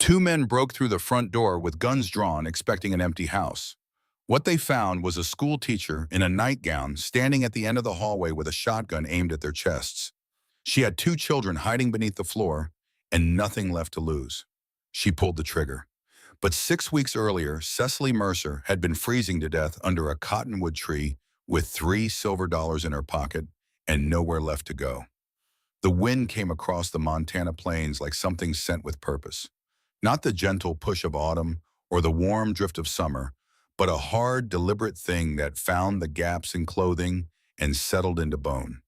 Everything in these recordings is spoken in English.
Two men broke through the front door with guns drawn, expecting an empty house. What they found was a school teacher in a nightgown standing at the end of the hallway with a shotgun aimed at their chests. She had two children hiding beneath the floor and nothing left to lose. She pulled the trigger. But 6 weeks earlier, Cecily Mercer had been freezing to death under a cottonwood tree with $3 silver in her pocket and nowhere left to go. The wind came across the Montana plains like something sent with purpose. Not the gentle push of autumn or the warm drift of summer, but a hard, deliberate thing that found the gaps in clothing and settled into bone.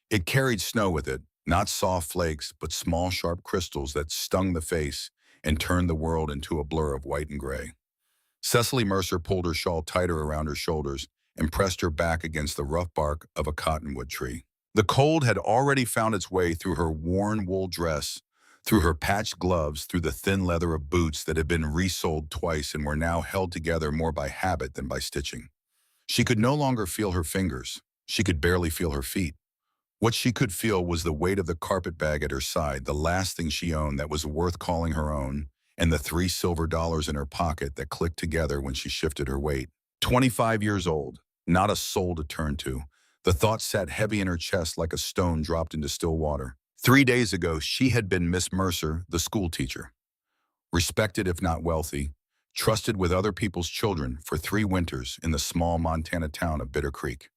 It carried snow with it, not soft flakes, but small, sharp crystals that stung the face and turned the world into a blur of white and gray. Cecily Mercer pulled her shawl tighter around her shoulders and pressed her back against the rough bark of a cottonwood tree. The cold had already found its way through her worn wool dress, through her patched gloves, through the thin leather of boots that had been resoled twice and were now held together more by habit than by stitching. She could no longer feel her fingers. She could barely feel her feet. What she could feel was the weight of the carpet bag at her side, the last thing she owned that was worth calling her own, and the $3 silver in her pocket that clicked together when she shifted her weight. 25 years old, not a soul to turn to. The thought sat heavy in her chest like a stone dropped into still water. 3 days ago, she had been Miss Mercer, the school teacher. Respected if not wealthy, trusted with other people's children for 3 winters in the small Montana town of Bitter Creek.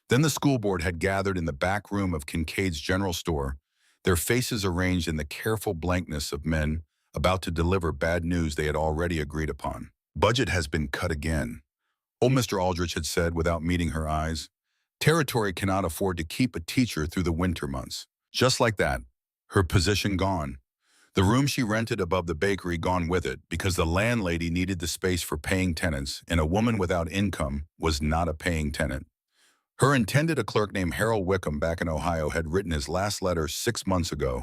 Then the school board had gathered in the back room of Kincaid's general store, their faces arranged in the careful blankness of men about to deliver bad news they had already agreed upon. Budget has been cut again. Old Mr. Aldrich had said without meeting her eyes, territory cannot afford to keep a teacher through the winter months. Just like that, her position gone. The room she rented above the bakery gone with it because the landlady needed the space for paying tenants, and a woman without income was not a paying tenant. Her intended, a clerk named Harold Wickham back in Ohio, had written his last letter 6 months ago,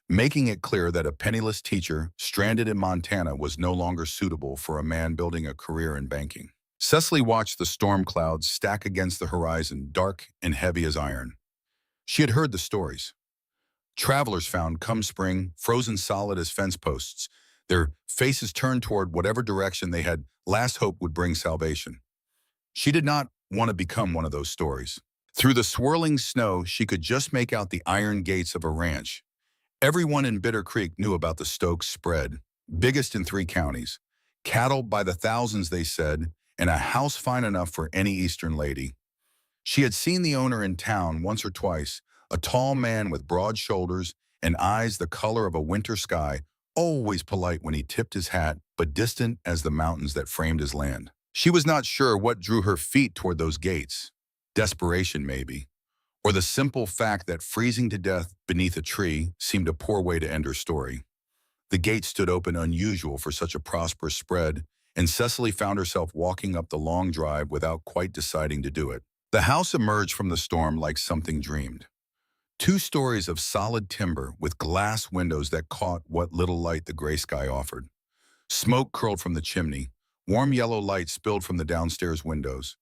making it clear that a penniless teacher stranded in Montana was no longer suitable for a man building a career in banking. Cecily watched the storm clouds stack against the horizon, dark and heavy as iron. She had heard the stories. Travelers found come spring, frozen solid as fence posts, their faces turned toward whatever direction they had last hoped would bring salvation. She did not want to become one of those stories. Through the swirling snow, she could just make out the iron gates of a ranch. Everyone in Bitter Creek knew about the Stokes spread, biggest in 3 counties. Cattle by the thousands, they said, and a house fine enough for any Eastern lady. She had seen the owner in town once or twice, a tall man with broad shoulders and eyes the color of a winter sky, always polite when he tipped his hat, but distant as the mountains that framed his land. She was not sure what drew her feet toward those gates. Desperation, maybe. Or the simple fact that freezing to death beneath a tree seemed a poor way to end her story. The gate stood open, unusual for such a prosperous spread, and Cecily found herself walking up the long drive without quite deciding to do it. The house emerged from the storm like something dreamed. 2 stories of solid timber with glass windows that caught what little light the gray sky offered. Smoke curled from the chimney. Warm yellow light spilled from the downstairs windows.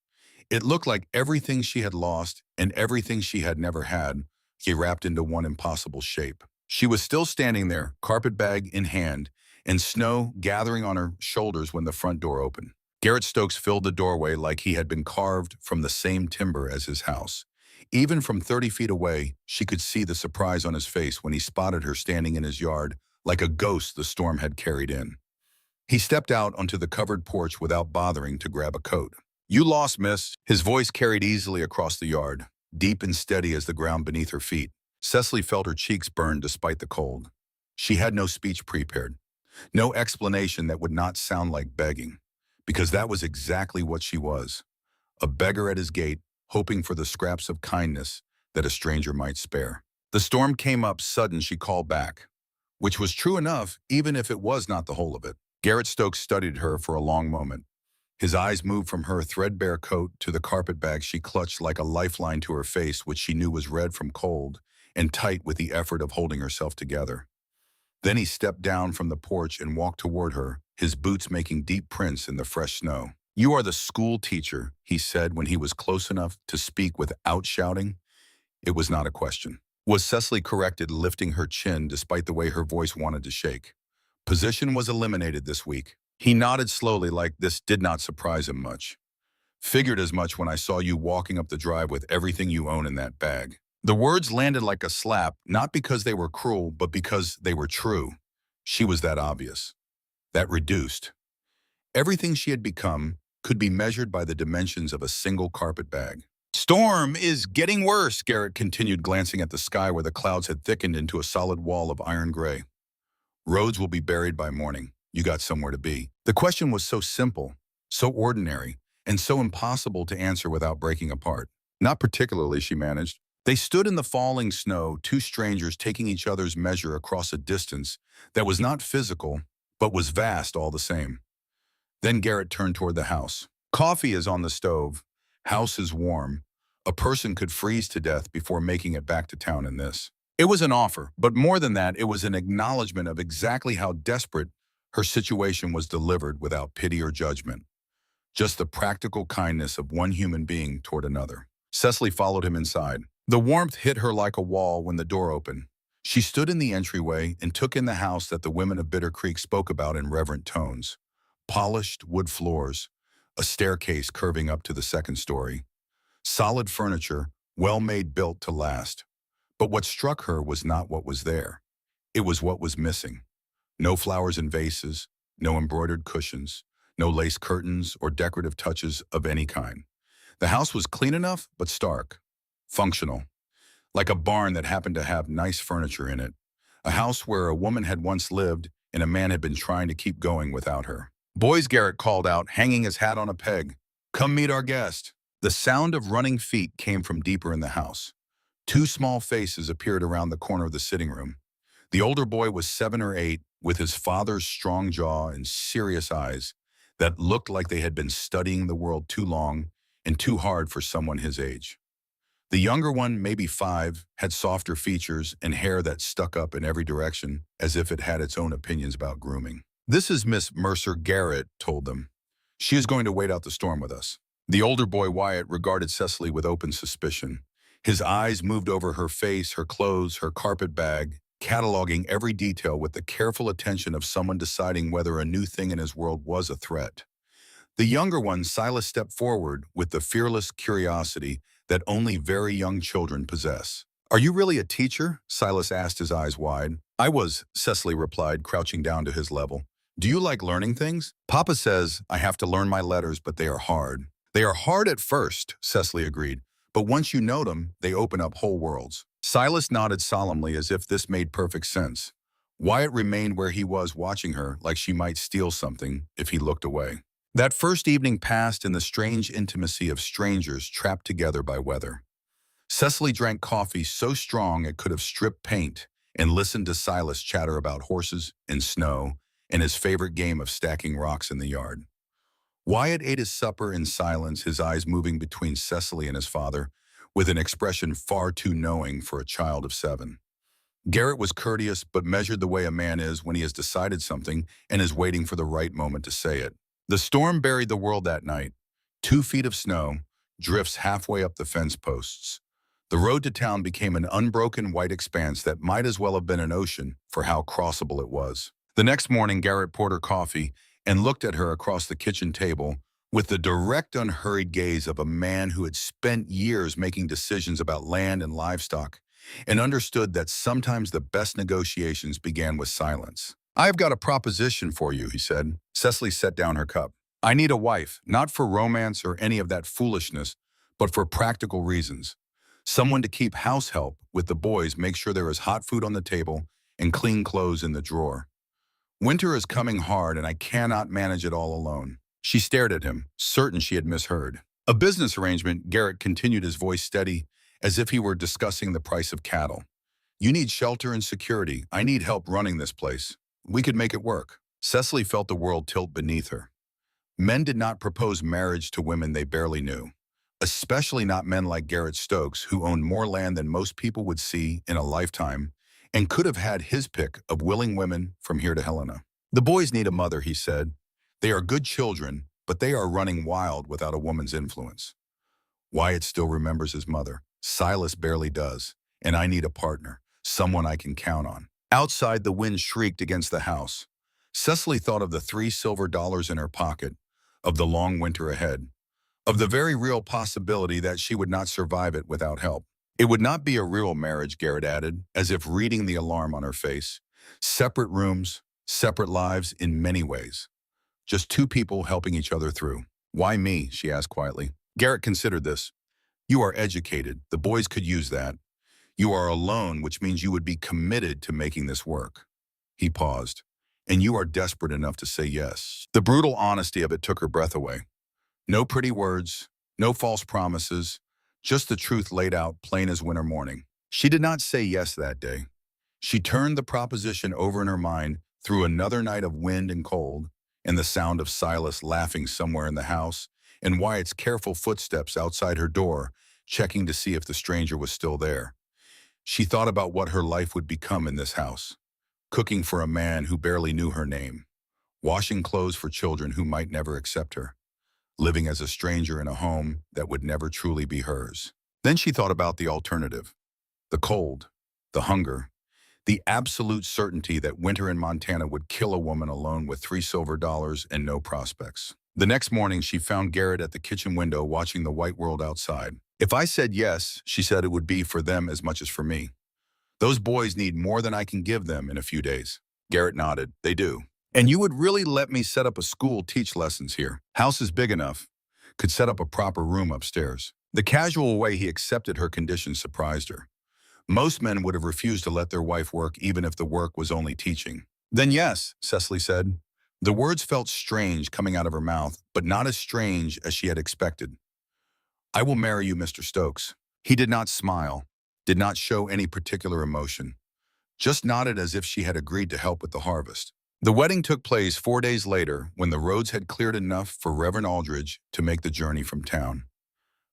It looked like everything she had lost and everything she had never had, wrapped into one impossible shape. She was still standing there, carpet bag in hand, and snow gathering on her shoulders when the front door opened. Garrett Stokes filled the doorway like he had been carved from the same timber as his house. Even from 30 feet away, she could see the surprise on his face when he spotted her standing in his yard like a ghost the storm had carried in. He stepped out onto the covered porch without bothering to grab a coat. "You lost, miss." His voice carried easily across the yard, deep and steady as the ground beneath her feet. Cecily felt her cheeks burn despite the cold. She had no speech prepared, no explanation that would not sound like begging, because that was exactly what she was, a beggar at his gate, hoping for the scraps of kindness that a stranger might spare. The storm came up sudden, she called back, which was true enough even if it was not the whole of it. Garrett Stokes studied her for a long moment. His eyes moved from her threadbare coat to the carpet bag she clutched like a lifeline to her face, which she knew was red from cold and tight with the effort of holding herself together. Then he stepped down from the porch and walked toward her, his boots making deep prints in the fresh snow. "You are the school teacher," he said when he was close enough to speak without shouting. It was not a question. Was Cecily corrected, lifting her chin despite the way her voice wanted to shake. Position was eliminated this week. He nodded slowly like this did not surprise him much. Figured as much when I saw you walking up the drive with everything you own in that bag. The words landed like a slap, not because they were cruel, but because they were true. She was that obvious, that reduced. Everything she had become could be measured by the dimensions of a single carpet bag. Storm is getting worse, Garrett continued, glancing at the sky where the clouds had thickened into a solid wall of iron gray. Roads will be buried by morning. You got somewhere to be. The question was so simple, so ordinary, and so impossible to answer without breaking apart. Not particularly, she managed. They stood in the falling snow, two strangers taking each other's measure across a distance that was not physical, but was vast all the same. Then Garrett turned toward the house. Coffee is on the stove. House is warm. A person could freeze to death before making it back to town in this. It was an offer, but more than that, it was an acknowledgement of exactly how desperate her situation was delivered without pity or judgment. Just the practical kindness of one human being toward another. Cecily followed him inside. The warmth hit her like a wall when the door opened. She stood in the entryway and took in the house that the women of Bitter Creek spoke about in reverent tones. Polished wood floors, a staircase curving up to the second story. Solid furniture, well-made, built to last. But what struck her was not what was there. It was what was missing. No flowers in vases, no embroidered cushions, no lace curtains or decorative touches of any kind. The house was clean enough, but stark. Functional. Like a barn that happened to have nice furniture in it. A house where a woman had once lived and a man had been trying to keep going without her. Boys, Garrett called out, hanging his hat on a peg. Come meet our guest. The sound of running feet came from deeper in the house. Two small faces appeared around the corner of the sitting room. The older boy was 7 or 8, with his father's strong jaw and serious eyes that looked like they had been studying the world too long and too hard for someone his age. The younger one, maybe 5, had softer features and hair that stuck up in every direction as if it had its own opinions about grooming. This is Miss Mercer, Garrett told them. She is going to wait out the storm with us. The older boy, Wyatt, regarded Cecily with open suspicion. His eyes moved over her face, her clothes, her carpet bag, cataloging every detail with the careful attention of someone deciding whether a new thing in his world was a threat. The younger one, Silas, stepped forward with the fearless curiosity that only very young children possess. Are you really a teacher? Silas asked, his eyes wide. I was, Cecily replied, crouching down to his level. Do you like learning things? Papa says I have to learn my letters, but they are hard. They are hard at first, Cecily agreed, but once you know them, they open up whole worlds. Silas nodded solemnly as if this made perfect sense. Wyatt remained where he was, watching her like she might steal something if he looked away. That first evening passed in the strange intimacy of strangers trapped together by weather. Cecily drank coffee so strong it could have stripped paint and listened to Silas chatter about horses and snow and his favorite game of stacking rocks in the yard. Wyatt ate his supper in silence, his eyes moving between Cecily and his father, with an expression far too knowing for a child of 7. Garrett was courteous but measured the way a man is when he has decided something and is waiting for the right moment to say it. The storm buried the world that night. 2 feet of snow, drifts halfway up the fence posts. The road to town became an unbroken white expanse that might as well have been an ocean for how crossable it was. The next morning, Garrett poured her coffee and looked at her across the kitchen table with the direct, unhurried gaze of a man who had spent years making decisions about land and livestock and understood that sometimes the best negotiations began with silence. I've got a proposition for you, he said. Cecily set down her cup. I need a wife, not for romance or any of that foolishness, but for practical reasons. Someone to keep house help with the boys, make sure there is hot food on the table and clean clothes in the drawer. Winter is coming hard and I cannot manage it all alone. She stared at him, certain she had misheard. A business arrangement, Garrett continued, his voice steady, as if he were discussing the price of cattle. You need shelter and security. I need help running this place. We could make it work. Cecily felt the world tilt beneath her. Men did not propose marriage to women they barely knew, especially not men like Garrett Stokes, who owned more land than most people would see in a lifetime and could have had his pick of willing women from here to Helena. The boys need a mother, he said. They are good children, but they are running wild without a woman's influence. Wyatt still remembers his mother. Silas barely does, and I need a partner, someone I can count on. Outside, the wind shrieked against the house. Cecily thought of the $3 silver in her pocket, of the long winter ahead, of the very real possibility that she would not survive it without help. It would not be a real marriage, Garrett added, as if reading the alarm on her face. Separate rooms, separate lives in many ways. Just two people helping each other through. Why me? She asked quietly. Garrett considered this. You are educated. The boys could use that. You are alone, which means you would be committed to making this work. He paused. And you are desperate enough to say yes. The brutal honesty of it took her breath away. No pretty words, no false promises, just the truth laid out plain as winter morning. She did not say yes that day. She turned the proposition over in her mind through another night of wind and cold, and the sound of Silas laughing somewhere in the house, and Wyatt's careful footsteps outside her door, checking to see if the stranger was still there. She thought about what her life would become in this house. Cooking for a man who barely knew her name. Washing clothes for children who might never accept her. Living as a stranger in a home that would never truly be hers. Then she thought about the alternative. The cold, the hunger, the absolute certainty that winter in Montana would kill a woman alone with $3 silver and no prospects. The next morning, she found Garrett at the kitchen window watching the white world outside. If I said yes, she said it would be for them as much as for me. Those boys need more than I can give them in a few days. Garrett nodded. They do. And you would really let me set up a school, teach lessons here. House is big enough. Could set up a proper room upstairs. The casual way he accepted her conditions surprised her. Most men would have refused to let their wife work even if the work was only teaching. Then yes, Cecily said. The words felt strange coming out of her mouth, but not as strange as she had expected. I will marry you, Mr. Stokes. He did not smile, did not show any particular emotion, just nodded as if she had agreed to help with the harvest. The wedding took place 4 days later when the roads had cleared enough for Reverend Aldridge to make the journey from town.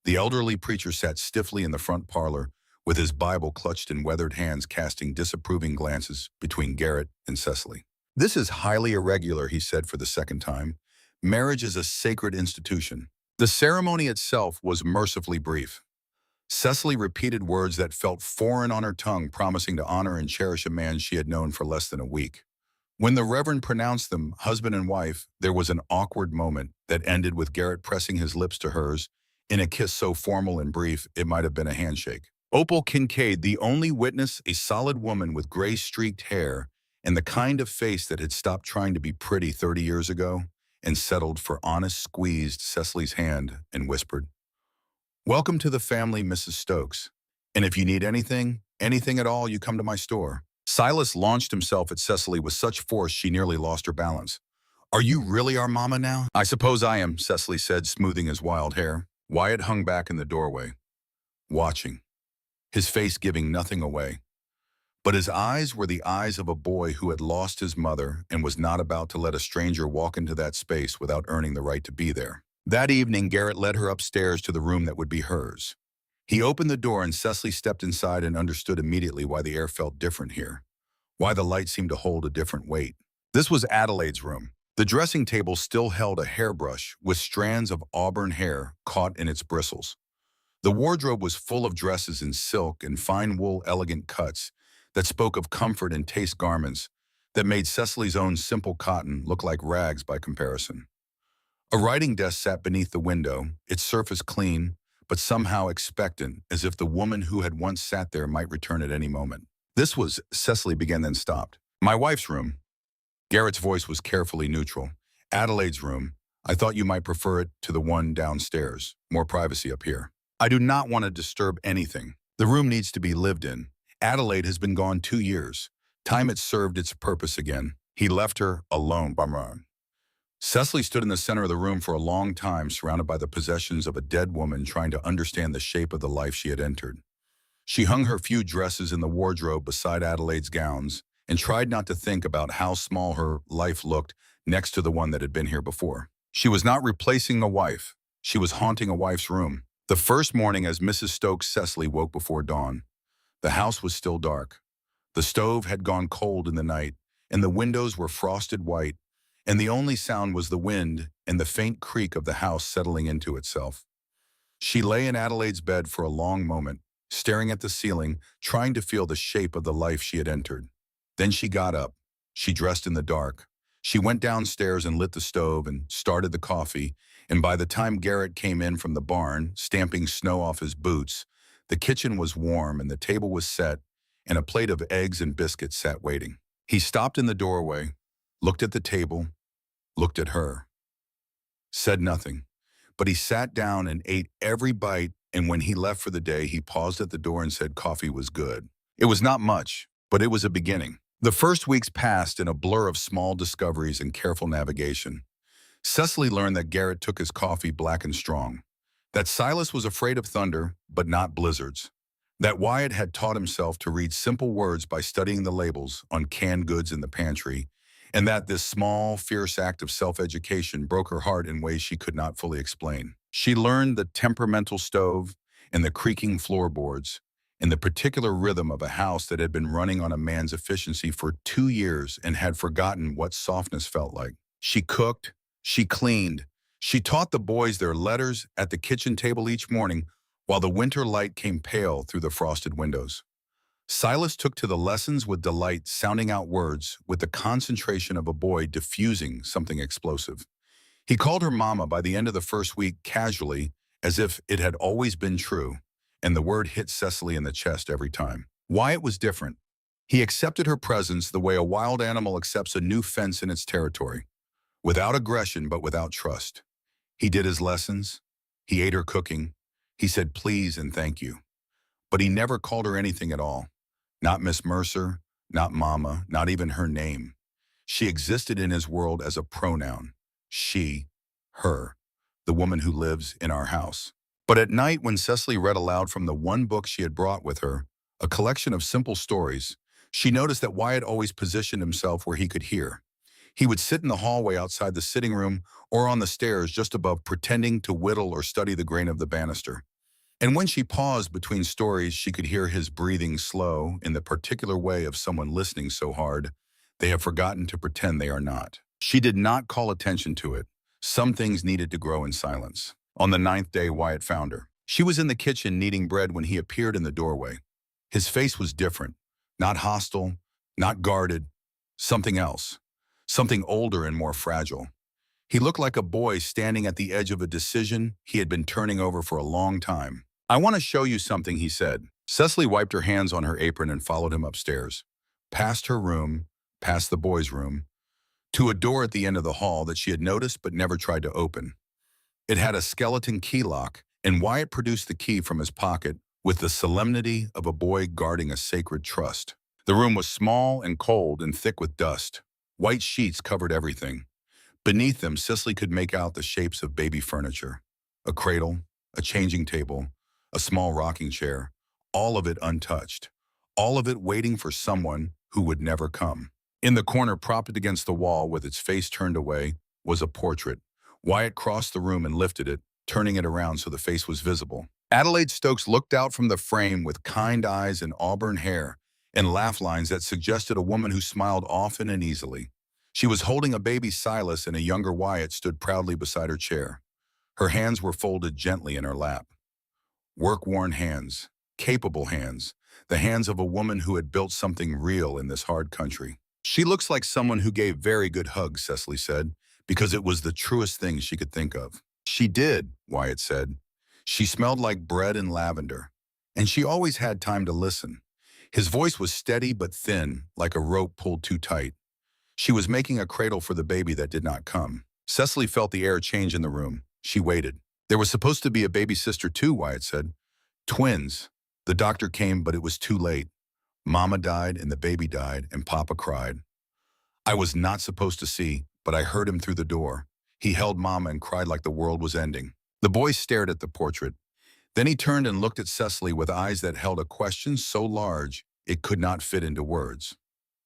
The elderly preacher sat stiffly in the front parlor with his Bible clutched in weathered hands, casting disapproving glances between Garrett and Cecily. This is highly irregular, he said for the second time. Marriage is a sacred institution. The ceremony itself was mercifully brief. Cecily repeated words that felt foreign on her tongue, promising to honor and cherish a man she had known for less than a week. When the Reverend pronounced them husband and wife, there was an awkward moment that ended with Garrett pressing his lips to hers in a kiss so formal and brief it might have been a handshake. Opal Kincaid, the only witness, a solid woman with gray-streaked hair and the kind of face that had stopped trying to be pretty 30 years ago and settled for honest, squeezed Cecily's hand and whispered, Welcome to the family, Mrs. Stokes. And if you need anything at all, you come to my store. Silas launched himself at Cecily with such force she nearly lost her balance. Are you really our mama now? I suppose I am, Cecily said, smoothing his wild hair. Wyatt hung back in the doorway, watching, his face giving nothing away. But his eyes were the eyes of a boy who had lost his mother and was not about to let a stranger walk into that space without earning the right to be there. That evening, Garrett led her upstairs to the room that would be hers. He opened the door and Cecily stepped inside and understood immediately why the air felt different here, why the light seemed to hold a different weight. This was Adelaide's room. The dressing table still held a hairbrush with strands of auburn hair caught in its bristles. The wardrobe was full of dresses in silk and fine wool elegant cuts that spoke of comfort and taste, garments that made Cecily's own simple cotton look like rags by comparison. A writing desk sat beneath the window, its surface clean, but somehow expectant, as if the woman who had once sat there might return at any moment. This was, Cecily began, then stopped. My wife's room. Garrett's voice was carefully neutral. Adelaide's room. I thought you might prefer it to the one downstairs. More privacy up here. I do not want to disturb anything. The room needs to be lived in. Adelaide has been gone 2 years. Time had served its purpose again. He left her alone. Bummer. Cecily stood in the center of the room for a long time, surrounded by the possessions of a dead woman, trying to understand the shape of the life she had entered. She hung her few dresses in the wardrobe beside Adelaide's gowns and tried not to think about how small her life looked next to the one that had been here before. She was not replacing a wife. She was haunting a wife's room. The first morning as Mrs. Stokes, Cecily woke before dawn. The house was still dark. The stove had gone cold in the night, and the windows were frosted white, and the only sound was the wind and the faint creak of the house settling into itself. She lay in Adelaide's bed for a long moment, staring at the ceiling, trying to feel the shape of the life she had entered. Then she got up. She dressed in the dark. She went downstairs and lit the stove and started the coffee, and by the time Garrett came in from the barn, stamping snow off his boots, the kitchen was warm and the table was set, and a plate of eggs and biscuits sat waiting. He stopped in the doorway, looked at the table, looked at her, said nothing, but he sat down and ate every bite, and when he left for the day, he paused at the door and said coffee was good. It was not much, but it was a beginning. The first weeks passed in a blur of small discoveries and careful navigation. Cecily learned that Garrett took his coffee black and strong, that Silas was afraid of thunder, but not blizzards, that Wyatt had taught himself to read simple words by studying the labels on canned goods in the pantry, and that this small, fierce act of self-education broke her heart in ways she could not fully explain. She learned the temperamental stove and the creaking floorboards, and the particular rhythm of a house that had been running on a man's efficiency for 2 years and had forgotten what softness felt like. She cooked, she cleaned, she taught the boys their letters at the kitchen table each morning while the winter light came pale through the frosted windows. Silas took to the lessons with delight, sounding out words with the concentration of a boy diffusing something explosive. He called her mama by the end of the first week casually, as if it had always been true, and the word hit Cecily in the chest every time. Wyatt was different. He accepted her presence the way a wild animal accepts a new fence in its territory, without aggression but without trust. He did his lessons. He ate her cooking. He said please and thank you. But he never called her anything at all. Not Miss Mercer, not Mama, not even her name. She existed in his world as a pronoun. She, her, the woman who lives in our house. But at night, when Cecily read aloud from the one book she had brought with her, a collection of simple stories, she noticed that Wyatt always positioned himself where he could hear. He would sit in the hallway outside the sitting room or on the stairs just above, pretending to whittle or study the grain of the banister. And when she paused between stories, she could hear his breathing slow in the particular way of someone listening so hard they have forgotten to pretend they are not. She did not call attention to it. Some things needed to grow in silence. On the 9th day, Wyatt found her. She was in the kitchen kneading bread when he appeared in the doorway. His face was different, not hostile, not guarded, something else, something older and more fragile. He looked like a boy standing at the edge of a decision he had been turning over for a long time. I want to show you something, he said. Cecily wiped her hands on her apron and followed him upstairs, past her room, past the boys' room, to a door at the end of the hall that she had noticed but never tried to open. It had a skeleton key lock, and Wyatt produced the key from his pocket with the solemnity of a boy guarding a sacred trust. The room was small and cold and thick with dust. White sheets covered everything. Beneath them, Cecily could make out the shapes of baby furniture. A cradle, a changing table, a small rocking chair, all of it untouched, all of it waiting for someone who would never come. In the corner, propped against the wall with its face turned away, was a portrait. Wyatt crossed the room and lifted it, turning it around so the face was visible. Adelaide Stokes looked out from the frame with kind eyes and auburn hair and laugh lines that suggested a woman who smiled often and easily. She was holding a baby Silas, and a younger Wyatt stood proudly beside her chair. Her hands were folded gently in her lap. Work-worn hands, capable hands, the hands of a woman who had built something real in this hard country. She looks like someone who gave very good hugs, Cecily said, because it was the truest thing she could think of. She did, Wyatt said. She smelled like bread and lavender, and she always had time to listen. His voice was steady but thin, like a rope pulled too tight. She was making a cradle for the baby that did not come. Cecily felt the air change in the room. She waited. There was supposed to be a baby sister too, Wyatt said. Twins. The doctor came, but it was too late. Mama died and the baby died and Papa cried. I was not supposed to see, but I heard him through the door. He held Mama and cried like the world was ending. The boy stared at the portrait. Then he turned and looked at Cecily with eyes that held a question so large it could not fit into words.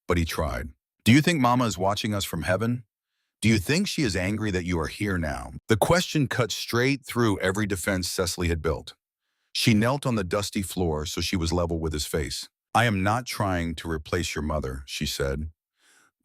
But he tried. Do you think Mama is watching us from heaven? Do you think she is angry that you are here now? The question cut straight through every defense Cecily had built. She knelt on the dusty floor so she was level with his face. I am not trying to replace your mother, she said.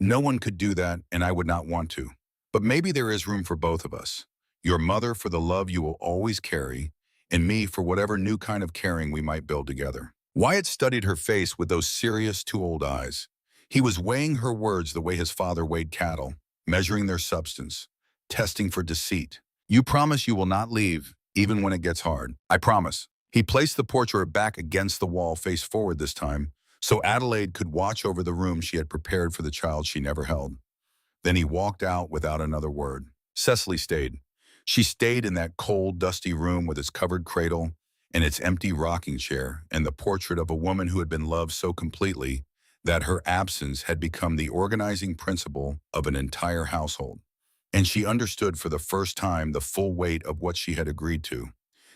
No one could do that, and I would not want to. But maybe there is room for both of us. Your mother for the love you will always carry, and me for whatever new kind of caring we might build together. Wyatt studied her face with those serious, too old eyes. He was weighing her words the way his father weighed cattle. measuring their substance, testing for deceit. You promise you will not leave, even when it gets hard. I promise. He placed the portrait back against the wall face forward this time, so Adelaide could watch over the room she had prepared for the child she never held. Then he walked out without another word. Cecily stayed. She stayed in that cold, dusty room with its covered cradle and its empty rocking chair and the portrait of a woman who had been loved so completely that her absence had become the organizing principle of an entire household. And she understood for the first time the full weight of what she had agreed to.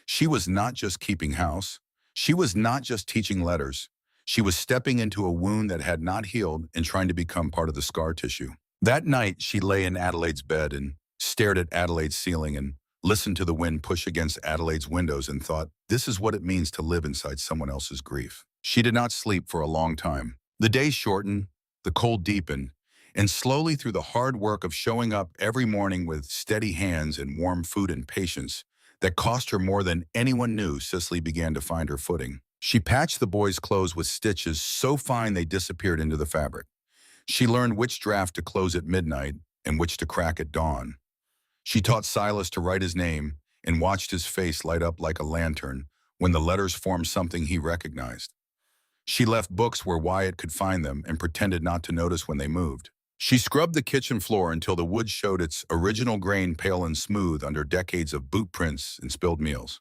She was not just keeping house. She was not just teaching letters. She was stepping into a wound that had not healed and trying to become part of the scar tissue. That night, she lay in Adelaide's bed and stared at Adelaide's ceiling and listened to the wind push against Adelaide's windows and thought, this is what it means to live inside someone else's grief. She did not sleep for a long time. The day shortened, the cold deepened, and slowly through the hard work of showing up every morning with steady hands and warm food and patience that cost her more than anyone knew, Cicely began to find her footing. She patched the boys' clothes with stitches so fine they disappeared into the fabric. She learned which draft to close at midnight and which to crack at dawn. She taught Silas to write his name and watched his face light up like a lantern when the letters formed something he recognized. She left books where Wyatt could find them and pretended not to notice when they moved. She scrubbed the kitchen floor until the wood showed its original grain pale and smooth under decades of boot prints and spilled meals.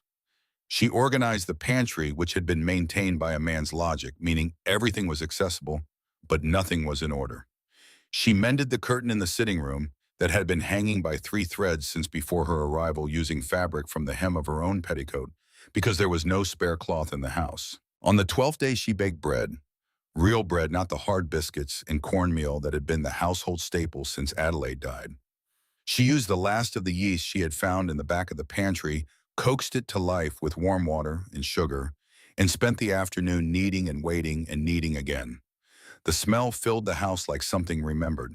She organized the pantry, which had been maintained by a man's logic, meaning everything was accessible, but nothing was in order. She mended the curtain in the sitting room that had been hanging by 3 threads since before her arrival using fabric from the hem of her own petticoat, because there was no spare cloth in the house. On the 12th day, she baked bread. Real bread, not the hard biscuits and cornmeal that had been the household staple since Adelaide died. She used the last of the yeast she had found in the back of the pantry, coaxed it to life with warm water and sugar, and spent the afternoon kneading and waiting and kneading again. The smell filled the house like something remembered.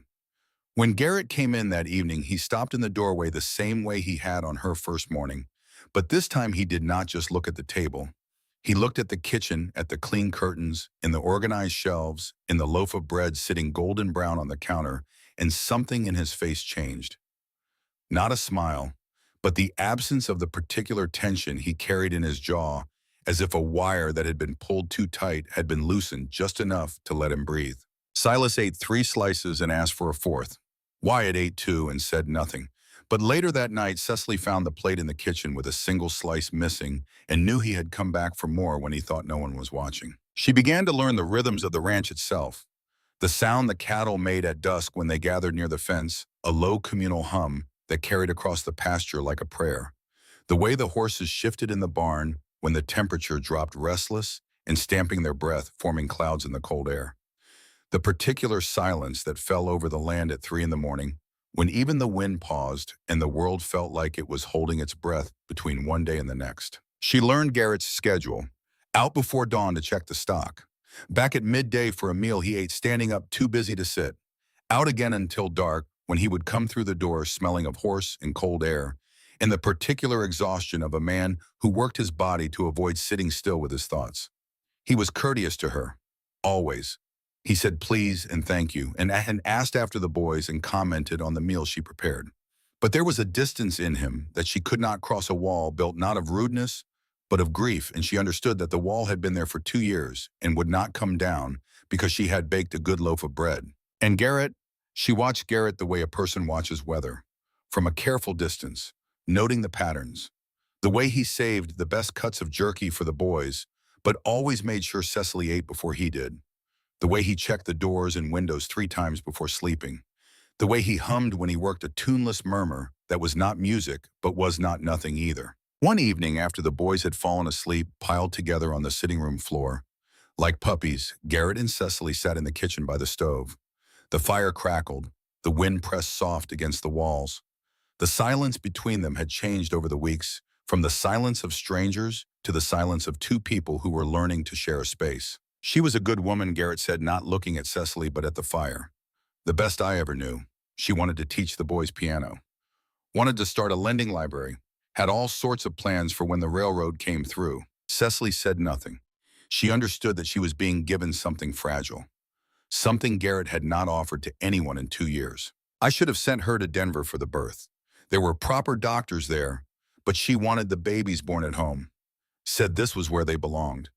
When Garrett came in that evening, he stopped in the doorway the same way he had on her first morning. But this time he did not just look at the table. He looked at the kitchen, at the clean curtains, in the organized shelves, in the loaf of bread sitting golden brown on the counter, and something in his face changed. Not a smile, but the absence of the particular tension he carried in his jaw, as if a wire that had been pulled too tight had been loosened just enough to let him breathe. Silas ate 3 slices and asked for a 4th. Wyatt ate 2 and said nothing. But later that night, Cecily found the plate in the kitchen with a single slice missing and knew he had come back for more when he thought no one was watching. She began to learn the rhythms of the ranch itself. The sound the cattle made at dusk when they gathered near the fence, a low communal hum that carried across the pasture like a prayer. The way the horses shifted in the barn when the temperature dropped restless and stamping their breath, forming clouds in the cold air. The particular silence that fell over the land at 3 in the morning, when even the wind paused and the world felt like it was holding its breath between one day and the next. She learned Garrett's schedule. Out before dawn to check the stock. Back at midday for a meal he ate standing up too busy to sit. Out again until dark when he would come through the door smelling of horse and cold air, and the particular exhaustion of a man who worked his body to avoid sitting still with his thoughts. He was courteous to her, always. He said please and thank you, and asked after the boys and commented on the meal she prepared. But there was a distance in him that she could not cross, a wall built not of rudeness, but of grief, and she understood that the wall had been there for 2 years and would not come down because she had baked a good loaf of bread. And Garrett, she watched Garrett the way a person watches weather, from a careful distance, noting the patterns. The way he saved the best cuts of jerky for the boys, but always made sure Cecily ate before he did. The way he checked the doors and windows 3 times before sleeping. The way he hummed when he worked a tuneless murmur that was not music, but was not nothing either. One evening after the boys had fallen asleep, piled together on the sitting room floor, like puppies, Garrett and Cecily sat in the kitchen by the stove. The fire crackled, the wind pressed soft against the walls. The silence between them had changed over the weeks, from the silence of strangers to the silence of 2 people who were learning to share a space. She was a good woman, Garrett said, not looking at Cecily but at the fire. The best I ever knew. She wanted to teach the boys piano. Wanted to start a lending library. Had all sorts of plans for when the railroad came through. Cecily said nothing. She understood that she was being given something fragile. Something Garrett had not offered to anyone in 2 years. I should have sent her to Denver for the birth. There were proper doctors there, but she wanted the babies born at home. Said this was where they belonged.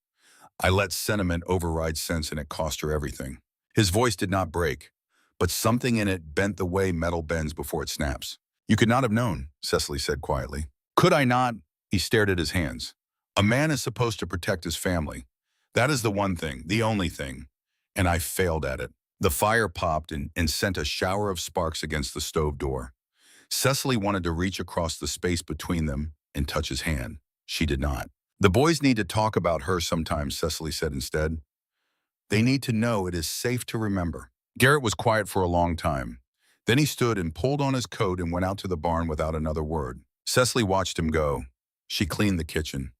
I let sentiment override sense and it cost her everything. His voice did not break, but something in it bent the way metal bends before it snaps. You could not have known, Cecily said quietly. Could I not? He stared at his hands. A man is supposed to protect his family. That is the one thing, the only thing. And I failed at it. The fire popped and sent a shower of sparks against the stove door. Cecily wanted to reach across the space between them and touch his hand. She did not. The boys need to talk about her sometimes, Cecily said instead. They need to know it is safe to remember. Garrett was quiet for a long time. Then he stood and pulled on his coat and went out to the barn without another word. Cecily watched him go. She cleaned the kitchen.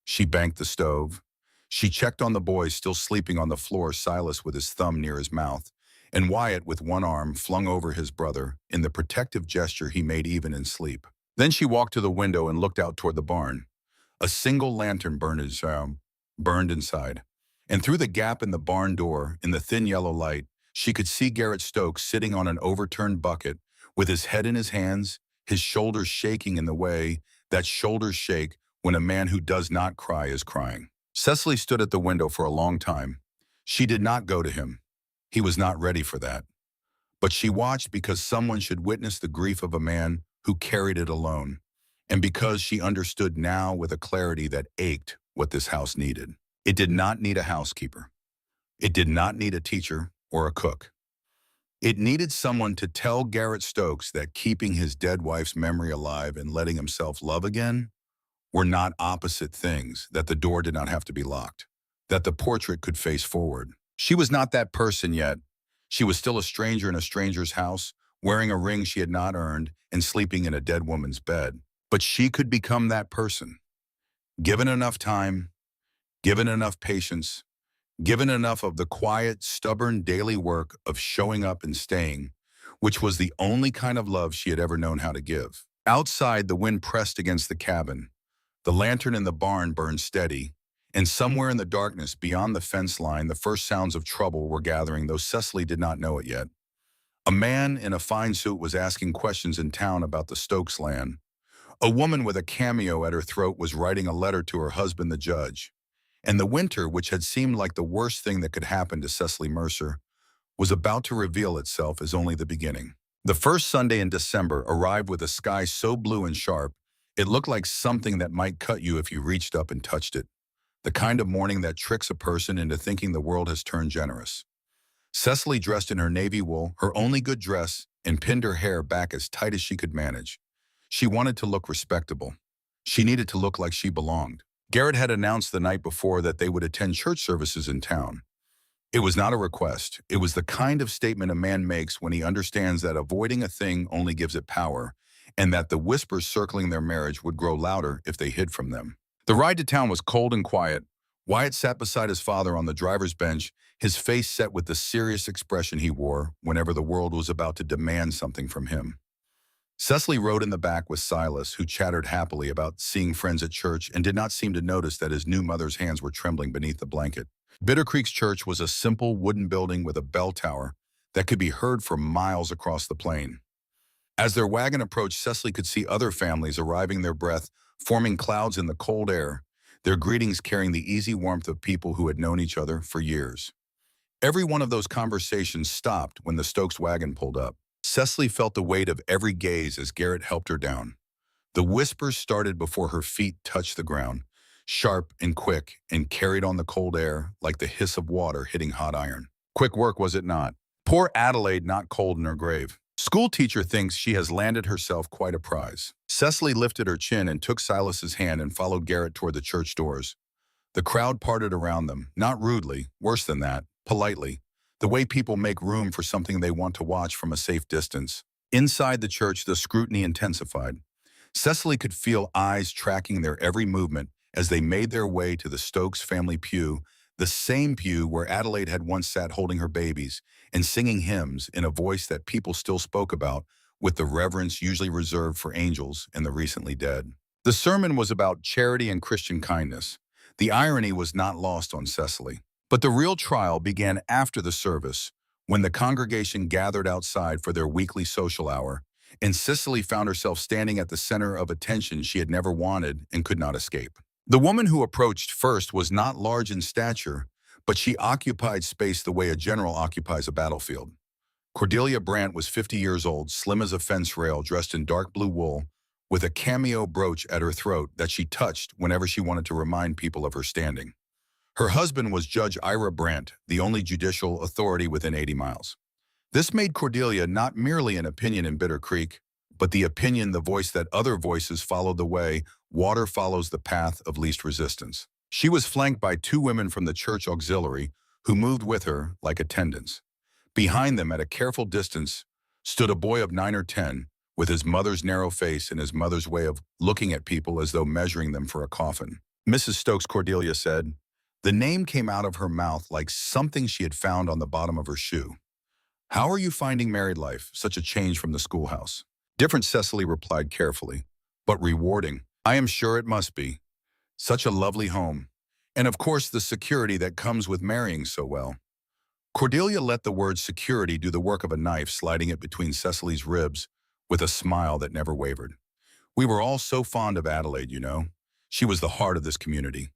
She banked the stove. She checked on the boys still sleeping on the floor, Silas with his thumb near his mouth, and Wyatt with one arm flung over his brother in the protective gesture he made even in sleep. Then she walked to the window and looked out toward the barn. A single lantern burned inside, and through the gap in the barn door, in the thin yellow light, she could see Garrett Stokes sitting on an overturned bucket with his head in his hands, his shoulders shaking in the way that shoulders shake when a man who does not cry is crying. Cecily stood at the window for a long time. She did not go to him. He was not ready for that. But she watched because someone should witness the grief of a man who carried it alone, and because she understood now with a clarity that ached what this house needed. It did not need a housekeeper. It did not need a teacher or a cook. It needed someone to tell Garrett Stokes that keeping his dead wife's memory alive and letting himself love again were not opposite things, that the door did not have to be locked, that the portrait could face forward. She was not that person yet. She was still a stranger in a stranger's house, wearing a ring she had not earned and sleeping in a dead woman's bed. But she could become that person. Given enough time, given enough patience, given enough of the quiet, stubborn daily work of showing up and staying, which was the only kind of love she had ever known how to give. Outside, the wind pressed against the cabin. The lantern in the barn burned steady, and somewhere in the darkness beyond the fence line, the first sounds of trouble were gathering, though Cecily did not know it yet. A man in a fine suit was asking questions in town about the Stokes land. A woman with a cameo at her throat was writing a letter to her husband, the judge. And the winter, which had seemed like the worst thing that could happen to Cecily Mercer, was about to reveal itself as only the beginning. The first Sunday in December arrived with a sky so blue and sharp, it looked like something that might cut you if you reached up and touched it. The kind of morning that tricks a person into thinking the world has turned generous. Cecily dressed in her navy wool, her only good dress, and pinned her hair back as tight as she could manage. She wanted to look respectable. She needed to look like she belonged. Garrett had announced the night before that they would attend church services in town. It was not a request. It was the kind of statement a man makes when he understands that avoiding a thing only gives it power, and that the whispers circling their marriage would grow louder if they hid from them. The ride to town was cold and quiet. Wyatt sat beside his father on the driver's bench, his face set with the serious expression he wore whenever the world was about to demand something from him. Cecily rode in the back with Silas, who chattered happily about seeing friends at church and did not seem to notice that his new mother's hands were trembling beneath the blanket. Bitter Creek's church was a simple wooden building with a bell tower that could be heard for miles across the plain. As their wagon approached, Cecily could see other families arriving, their breath forming clouds in the cold air, their greetings carrying the easy warmth of people who had known each other for years. Every one of those conversations stopped when the Stokes wagon pulled up. Cecily felt the weight of every gaze as Garrett helped her down. The whispers started before her feet touched the ground, sharp and quick, and carried on the cold air like the hiss of water hitting hot iron. Quick work, was it not? Poor Adelaide, not cold in her grave. School teacher thinks she has landed herself quite a prize. Cecily lifted her chin and took Silas's hand and followed Garrett toward the church doors. The crowd parted around them, not rudely, worse than that, politely, the way people make room for something they want to watch from a safe distance. Inside the church, the scrutiny intensified. Cecily could feel eyes tracking their every movement as they made their way to the Stokes family pew, the same pew where Adelaide had once sat holding her babies and singing hymns in a voice that people still spoke about with the reverence usually reserved for angels and the recently dead. The sermon was about charity and Christian kindness. The irony was not lost on Cecily. But the real trial began after the service, When the congregation gathered outside for their weekly social hour, and Cicely found herself standing at the center of attention she had never wanted and could not escape. The woman who approached first was not large in stature, but she occupied space the way a general occupies a battlefield. Cordelia Brandt was 50 years old, slim as a fence rail, dressed in dark blue wool, with a cameo brooch at her throat that she touched whenever she wanted to remind people of her standing. Her husband was Judge Ira Brandt, the only judicial authority within 80 miles. This made Cordelia not merely an opinion in Bitter Creek, but the opinion, the voice that other voices followed the way water follows the path of least resistance. She was flanked by two women from the church auxiliary who moved with her like attendants. Behind them, at a careful distance, stood a boy of 9 or 10, with his mother's narrow face and his mother's way of looking at people as though measuring them for a coffin. Mrs. Stokes, Cordelia said. The name came out of her mouth like something she had found on the bottom of her shoe. How are you finding married life, such a change from the schoolhouse? Different, Cecily replied carefully, but rewarding. I am sure it must be. Such a lovely home. And of course the security that comes with marrying so well. Cordelia let the word security do the work of a knife, sliding it between Cecily's ribs with a smile that never wavered. We were all so fond of Adelaide, you know. She was the heart of this community.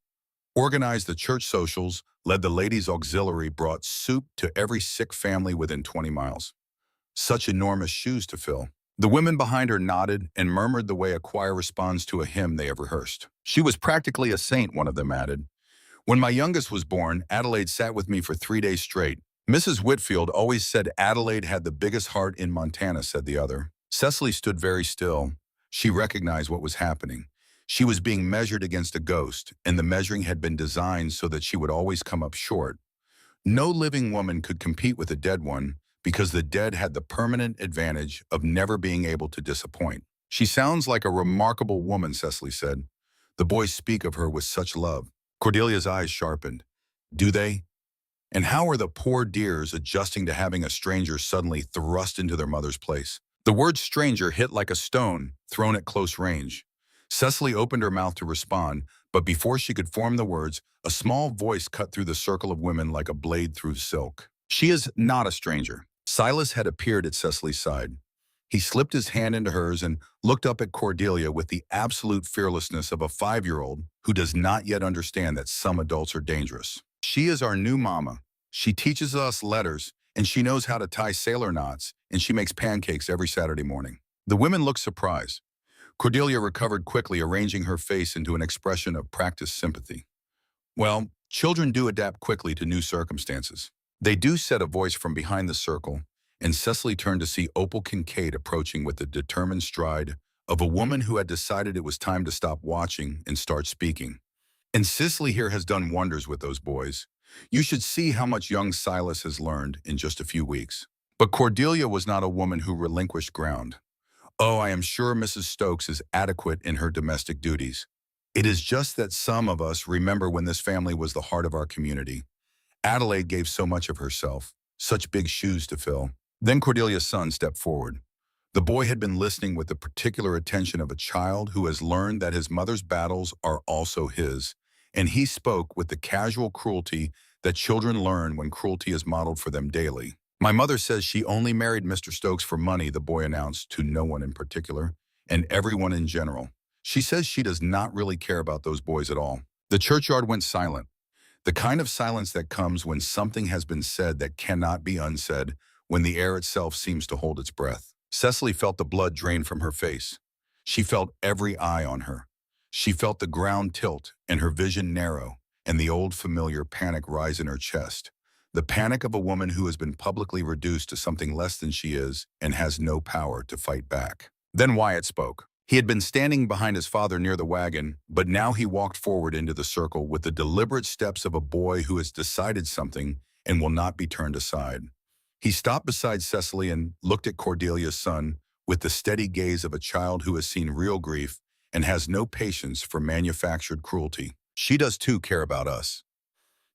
Organized the church socials, led the ladies' auxiliary, brought soup to every sick family within 20 miles. Such enormous shoes to fill. The women behind her nodded and murmured the way a choir responds to a hymn they have rehearsed. She was practically a saint, one of them added. When my youngest was born, Adelaide sat with me for 3 days straight. Mrs. Whitfield always said Adelaide had the biggest heart in Montana, said the other. Cecily stood very still. She recognized what was happening. She was being measured against a ghost, and the measuring had been designed so that she would always come up short. No living woman could compete with a dead one because the dead had the permanent advantage of never being able to disappoint. She sounds like a remarkable woman, Cecily said. The boys speak of her with such love. Cordelia's eyes sharpened. Do they? And how are the poor dears adjusting to having a stranger suddenly thrust into their mother's place? The word stranger hit like a stone thrown at close range. Cecily opened her mouth to respond, but before she could form the words, a small voice cut through the circle of women like a blade through silk. She is not a stranger. Silas had appeared at Cecily's side. He slipped his hand into hers and looked up at Cordelia with the absolute fearlessness of a 5-year-old who does not yet understand that some adults are dangerous. She is our new mama. She teaches us letters, and she knows how to tie sailor knots, and she makes pancakes every Saturday morning. The women looked surprised. Cordelia recovered quickly, arranging her face into an expression of practiced sympathy. Well, children do adapt quickly to new circumstances. They do, said a voice from behind the circle, and Cecily turned to see Opal Kincaid approaching with the determined stride of a woman who had decided it was time to stop watching and start speaking. And Cicely here has done wonders with those boys. You should see how much young Silas has learned in just a few weeks. But Cordelia was not a woman who relinquished ground. Oh, I am sure Mrs. Stokes is adequate in her domestic duties. It is just that some of us remember when this family was the heart of our community. Adelaide gave so much of herself, such big shoes to fill. Then Cordelia's son stepped forward. The boy had been listening with the particular attention of a child who has learned that his mother's battles are also his, and he spoke with the casual cruelty that children learn when cruelty is modeled for them daily. My mother says she only married Mr. Stokes for money, the boy announced to no one in particular, and everyone in general. She says she does not really care about those boys at all. The churchyard went silent. The kind of silence that comes when something has been said that cannot be unsaid, when the air itself seems to hold its breath. Cecily felt the blood drain from her face. She felt every eye on her. She felt the ground tilt and her vision narrow, and the old familiar panic rise in her chest. The panic of a woman who has been publicly reduced to something less than she is and has no power to fight back. Then Wyatt spoke. He had been standing behind his father near the wagon, but now he walked forward into the circle with the deliberate steps of a boy who has decided something and will not be turned aside. He stopped beside Cecily and looked at Cordelia's son with the steady gaze of a child who has seen real grief and has no patience for manufactured cruelty. She does too care about us.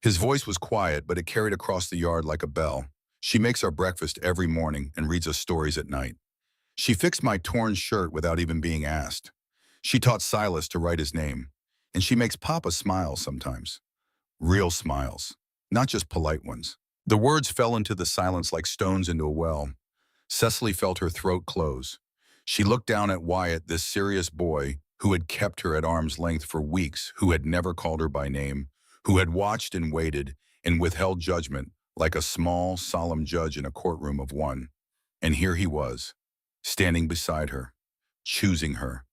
His voice was quiet, but it carried across the yard like a bell. She makes our breakfast every morning and reads us stories at night. She fixed my torn shirt without even being asked. She taught Silas to write his name, and she makes Papa smile sometimes. Real smiles, not just polite ones. The words fell into the silence like stones into a well. Cecily felt her throat close. She looked down at Wyatt, this serious boy who had kept her at arm's length for weeks, who had never called her by name, who had watched and waited and withheld judgment like a small, solemn judge in a courtroom of one. And here he was, standing beside her, choosing her,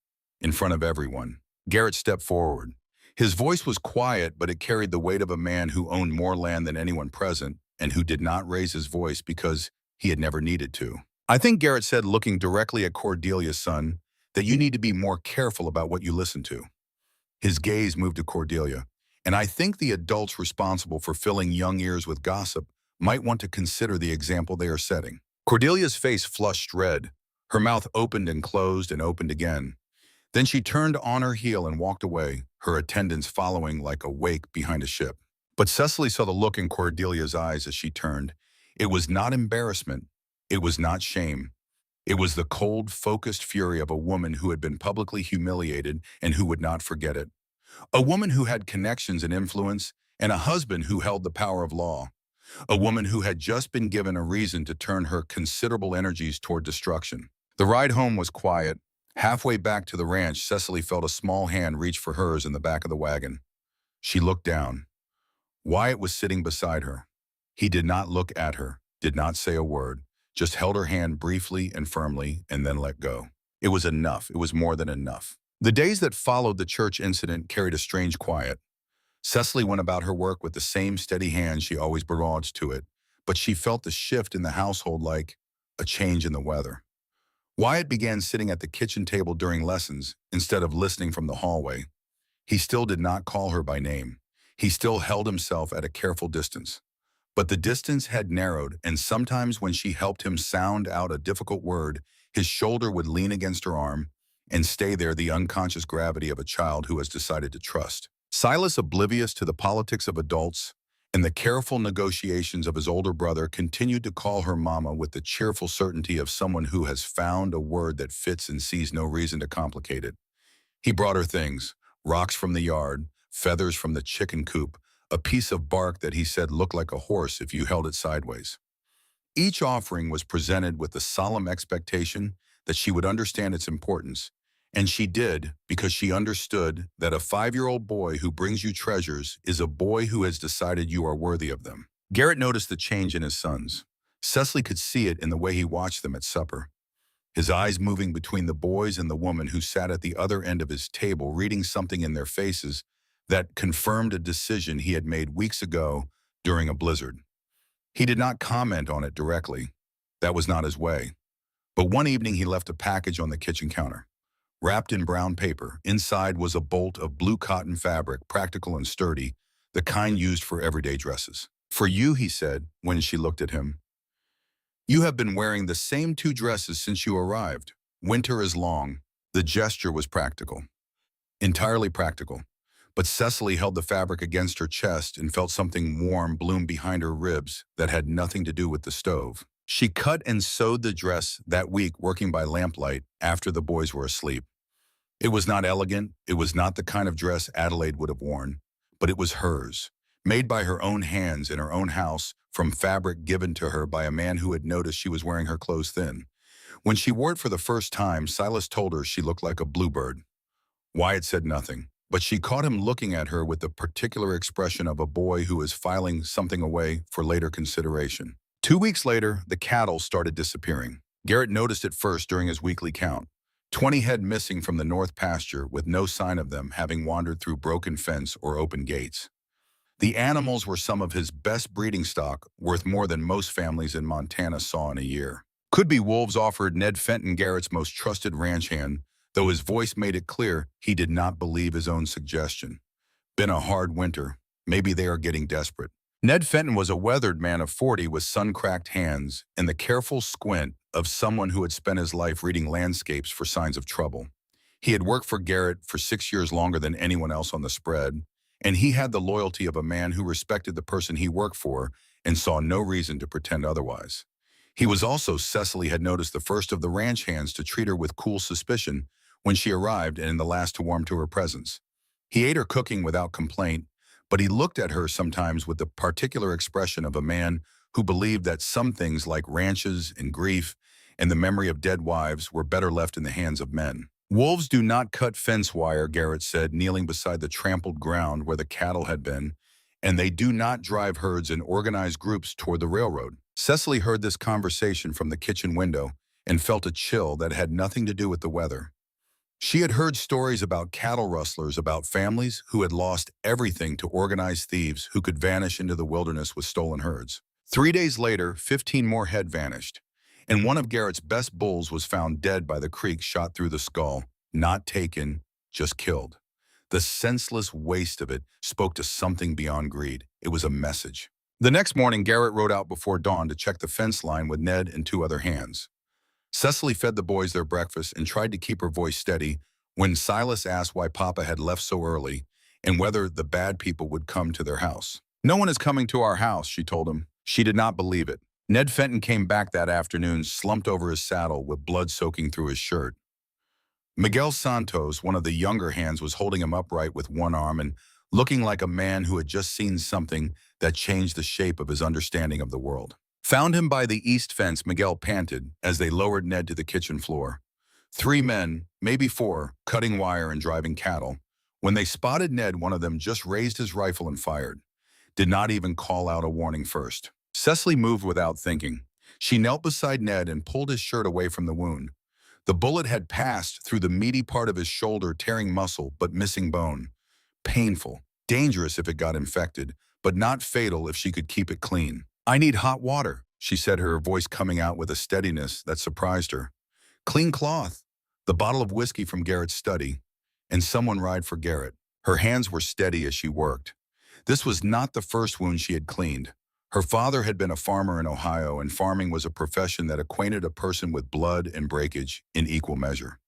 in front of everyone. Garrett stepped forward. His voice was quiet, but it carried the weight of a man who owned more land than anyone present and who did not raise his voice because he had never needed to. I think Garrett said, looking directly at Cordelia's son, that you need to be more careful about what you listen to. His gaze moved to Cordelia, and I think the adults responsible for filling young ears with gossip might want to consider the example they are setting. Cordelia's face flushed red. Her mouth opened and closed and opened again. Then she turned on her heel and walked away, her attendants following like a wake behind a ship. But Cecily saw the look in Cordelia's eyes as she turned. It was not embarrassment. It was not shame. It was the cold, focused fury of a woman who had been publicly humiliated and who would not forget it. A woman who had connections and influence, and a husband who held the power of law. A woman who had just been given a reason to turn her considerable energies toward destruction. The ride home was quiet. Halfway back to the ranch, Cecily felt a small hand reach for hers in the back of the wagon. She looked down. Wyatt was sitting beside her. He did not look at her, did not say a word, just held her hand briefly and firmly, and then let go. It was enough. It was more than enough. The days that followed the church incident carried a strange quiet. Cecily went about her work with the same steady hand she always brought to it, but she felt the shift in the household like a change in the weather. Wyatt began sitting at the kitchen table during lessons instead of listening from the hallway. He still did not call her by name. He still held himself at a careful distance. But the distance had narrowed, and sometimes when she helped him sound out a difficult word, his shoulder would lean against her arm and stay there, the unconscious gravity of a child who has decided to trust. Silas, oblivious to the politics of adults and the careful negotiations of his older brother, continued to call her mama with the cheerful certainty of someone who has found a word that fits and sees no reason to complicate it. He brought her things, rocks from the yard, feathers from the chicken coop, a piece of bark that he said looked like a horse if you held it sideways. Each offering was presented with the solemn expectation that she would understand its importance, and she did, because she understood that a 5-year-old boy who brings you treasures is a boy who has decided you are worthy of them. Garrett noticed the change in his sons. Cecily could see it in the way he watched them at supper. His eyes moving between the boys and the woman who sat at the other end of his table, reading something in their faces that confirmed a decision he had made weeks ago during a blizzard. He did not comment on it directly. That was not his way. But one evening he left a package on the kitchen counter. Wrapped in brown paper, inside was a bolt of blue cotton fabric, practical and sturdy, the kind used for everyday dresses. "For you," he said, when she looked at him. "You have been wearing the same 2 dresses since you arrived. Winter is long." The gesture was practical. Entirely practical. But Cecily held the fabric against her chest and felt something warm bloom behind her ribs that had nothing to do with the stove. She cut and sewed the dress that week, working by lamplight after the boys were asleep. It was not elegant, it was not the kind of dress Adelaide would have worn, but it was hers, made by her own hands in her own house from fabric given to her by a man who had noticed she was wearing her clothes thin. When she wore it for the first time, Silas told her she looked like a bluebird. Wyatt said nothing, but she caught him looking at her with the particular expression of a boy who is filing something away for later consideration. 2 weeks later, the cattle started disappearing. Garrett noticed it first during his weekly count. 20 head missing from the north pasture, with no sign of them having wandered through broken fence or open gates. The animals were some of his best breeding stock, worth more than most families in Montana saw in a year. Could be wolves, offered Ned Fenton, Garrett's most trusted ranch hand, though his voice made it clear he did not believe his own suggestion. Been a hard winter. Maybe they are getting desperate. Ned Fenton was a weathered man of 40 with sun-cracked hands and the careful squint of someone who had spent his life reading landscapes for signs of trouble. He had worked for Garrett for 6 years longer than anyone else on the spread, and he had the loyalty of a man who respected the person he worked for and saw no reason to pretend otherwise. He was also, Cecily had noticed, the first of the ranch hands to treat her with cool suspicion when she arrived and the last to warm to her presence. He ate her cooking without complaint, but he looked at her sometimes with the particular expression of a man who believed that some things like ranches and grief and the memory of dead wives were better left in the hands of men. Wolves do not cut fence wire, Garrett said, kneeling beside the trampled ground where the cattle had been, and they do not drive herds in organized groups toward the railroad. Cecily heard this conversation from the kitchen window and felt a chill that had nothing to do with the weather. She had heard stories about cattle rustlers, about families who had lost everything to organized thieves who could vanish into the wilderness with stolen herds. 3 days later, 15 more had vanished, and one of Garrett's best bulls was found dead by the creek, shot through the skull, not taken, just killed. The senseless waste of it spoke to something beyond greed. It was a message. The next morning, Garrett rode out before dawn to check the fence line with Ned and 2 other hands. Cecily fed the boys their breakfast and tried to keep her voice steady when Silas asked why Papa had left so early and whether the bad people would come to their house. "No one is coming to our house," she told him. She did not believe it. Ned Fenton came back that afternoon, slumped over his saddle with blood soaking through his shirt. Miguel Santos, one of the younger hands, was holding him upright with one arm and looking like a man who had just seen something that changed the shape of his understanding of the world. "Found him by the east fence," Miguel panted as they lowered Ned to the kitchen floor. 3 men, maybe 4, cutting wire and driving cattle. When they spotted Ned, one of them just raised his rifle and fired. Did not even call out a warning first. Cecily moved without thinking. She knelt beside Ned and pulled his shirt away from the wound. The bullet had passed through the meaty part of his shoulder, tearing muscle but missing bone. Painful, dangerous if it got infected, but not fatal if she could keep it clean. "I need hot water," she said, her voice coming out with a steadiness that surprised her. "Clean cloth, the bottle of whiskey from Garrett's study, and someone ride for Garrett." Her hands were steady as she worked. This was not the first wound she had cleaned. Her father had been a farmer in Ohio, and farming was a profession that acquainted a person with blood and breakage in equal measure.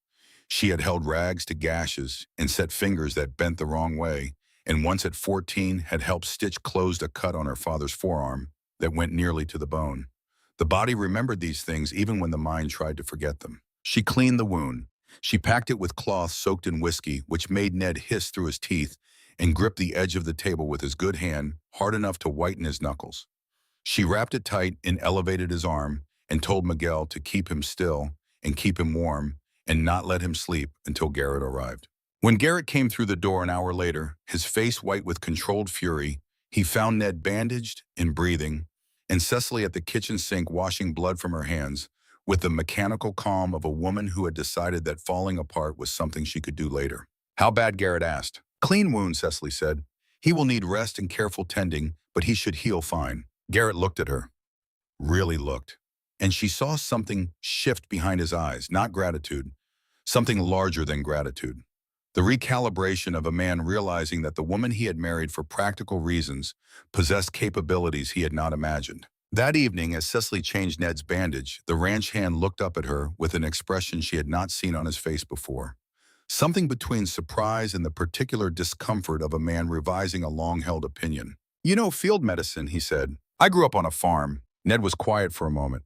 She had held rags to gashes and set fingers that bent the wrong way, and once at 14 had helped stitch closed a cut on her father's forearm that went nearly to the bone. The body remembered these things even when the mind tried to forget them. She cleaned the wound. She packed it with cloth soaked in whiskey, which made Ned hiss through his teeth, and gripped the edge of the table with his good hand, hard enough to whiten his knuckles. She wrapped it tight and elevated his arm and told Miguel to keep him still and keep him warm and not let him sleep until Garrett arrived. When Garrett came through the door an hour later, his face white with controlled fury, he found Ned bandaged and breathing, and Cecily at the kitchen sink washing blood from her hands with the mechanical calm of a woman who had decided that falling apart was something she could do later. "How bad?" Garrett asked. "Clean wound," Cecily said. "He will need rest and careful tending, but he should heal fine." Garrett looked at her, really looked, and she saw something shift behind his eyes, not gratitude, something larger than gratitude. The recalibration of a man realizing that the woman he had married for practical reasons possessed capabilities he had not imagined. That evening, as Cecily changed Ned's bandage, the ranch hand looked up at her with an expression she had not seen on his face before. Something between surprise and the particular discomfort of a man revising a long-held opinion. "You know field medicine," he said. "I grew up on a farm." Ned was quiet for a moment.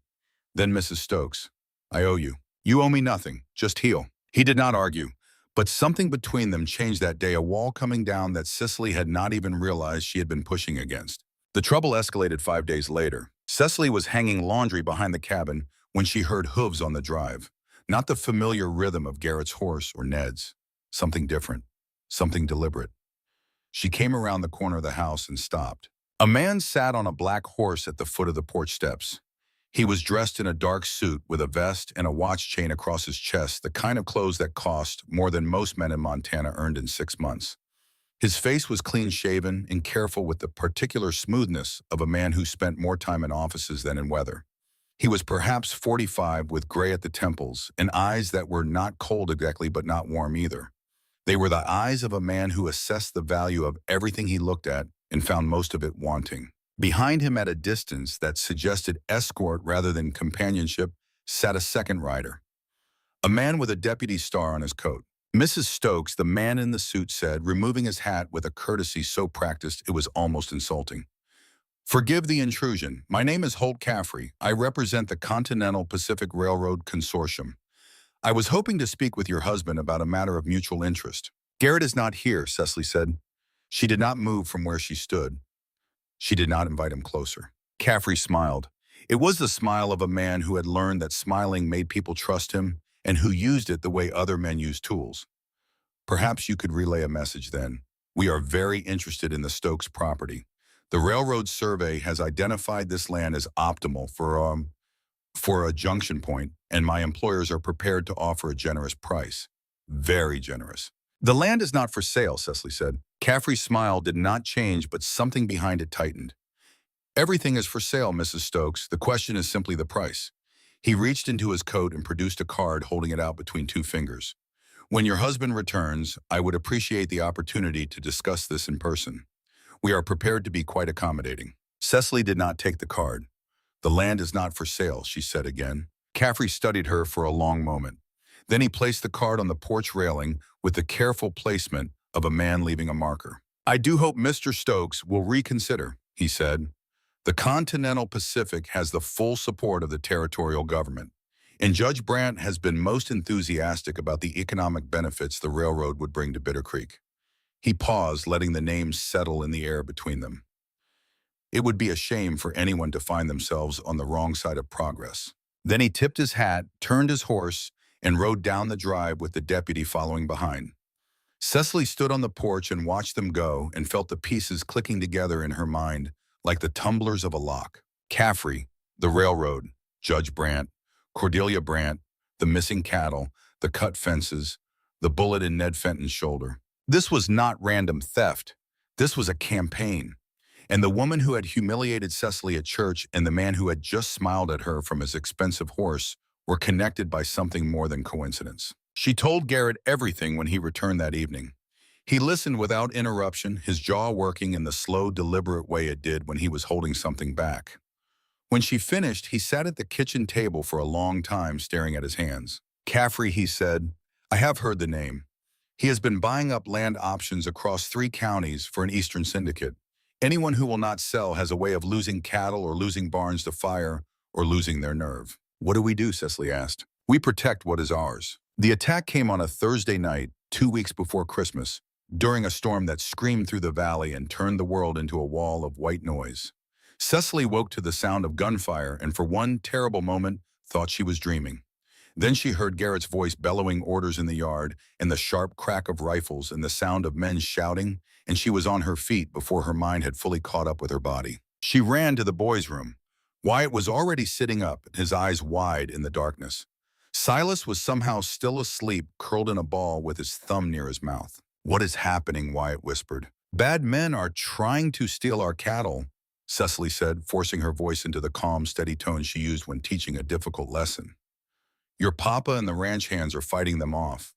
Then, "Mrs. Stokes, I owe you. You owe me nothing. Just heal." He did not argue, but something between them changed that day, a wall coming down that Cecily had not even realized she had been pushing against. The trouble escalated 5 days later. Cecily was hanging laundry behind the cabin when she heard hooves on the drive. Not the familiar rhythm of Garrett's horse or Ned's. Something different. Something deliberate. She came around the corner of the house and stopped. A man sat on a black horse at the foot of the porch steps. He was dressed in a dark suit with a vest and a watch chain across his chest, the kind of clothes that cost more than most men in Montana earned in 6 months. His face was clean-shaven and careful with the particular smoothness of a man who spent more time in offices than in weather. He was perhaps 45 with gray at the temples and eyes that were not cold exactly but not warm either. They were the eyes of a man who assessed the value of everything he looked at and found most of it wanting. Behind him at a distance that suggested escort rather than companionship sat a second rider, a man with a deputy star on his coat. "Mrs. Stokes," the man in the suit said, removing his hat with a courtesy so practiced it was almost insulting. "Forgive the intrusion. My name is Holt Caffrey. I represent the Continental Pacific Railroad Consortium. I was hoping to speak with your husband about a matter of mutual interest." "Garrett is not here," Cecily said. She did not move from where she stood. She did not invite him closer. Caffrey smiled. It was the smile of a man who had learned that smiling made people trust him and who used it the way other men use tools. Perhaps you could relay a message then. We are very interested in the Stokes property. The railroad survey has identified this land as optimal for a junction point, and my employers are prepared to offer a generous price. Very generous. The land is not for sale, Cecily said. Caffrey's smile did not change, but something behind it tightened. Everything is for sale, Mrs. Stokes. The question is simply the price. He reached into his coat and produced a card, holding it out between two fingers. When your husband returns, I would appreciate the opportunity to discuss this in person. We are prepared to be quite accommodating. Cecily did not take the card. The land is not for sale, she said again. Caffrey studied her for a long moment. Then he placed the card on the porch railing with the careful placement of a man leaving a marker. I do hope Mr. Stokes will reconsider, he said. The Continental Pacific has the full support of the territorial government, and Judge Brandt has been most enthusiastic about the economic benefits the railroad would bring to Bitter Creek. He paused, letting the names settle in the air between them. It would be a shame for anyone to find themselves on the wrong side of progress. Then he tipped his hat, turned his horse, and rode down the drive with the deputy following behind. Cecily stood on the porch and watched them go and felt the pieces clicking together in her mind like the tumblers of a lock. Caffrey, the railroad, Judge Brandt, Cordelia Brandt, the missing cattle, the cut fences, the bullet in Ned Fenton's shoulder. This was not random theft. This was a campaign. And the woman who had humiliated Cecily at church and the man who had just smiled at her from his expensive horse were connected by something more than coincidence. She told Garrett everything when he returned that evening. He listened without interruption, his jaw working in the slow, deliberate way it did when he was holding something back. When she finished, he sat at the kitchen table for a long time, staring at his hands. Caffrey, he said, I have heard the name. He has been buying up land options across 3 counties for an eastern syndicate. Anyone who will not sell has a way of losing cattle or losing barns to fire or losing their nerve. What do we do? Cecily asked. We protect what is ours. The attack came on a Thursday night, 2 weeks before Christmas, during a storm that screamed through the valley and turned the world into a wall of white noise. Cecily woke to the sound of gunfire and for one terrible moment thought she was dreaming. Then she heard Garrett's voice bellowing orders in the yard and the sharp crack of rifles and the sound of men shouting, and she was on her feet before her mind had fully caught up with her body. She ran to the boys' room. Wyatt was already sitting up, his eyes wide in the darkness. Silas was somehow still asleep, curled in a ball with his thumb near his mouth. What is happening? Wyatt whispered. Bad men are trying to steal our cattle, Cecily said, forcing her voice into the calm, steady tone she used when teaching a difficult lesson. Your papa and the ranch hands are fighting them off.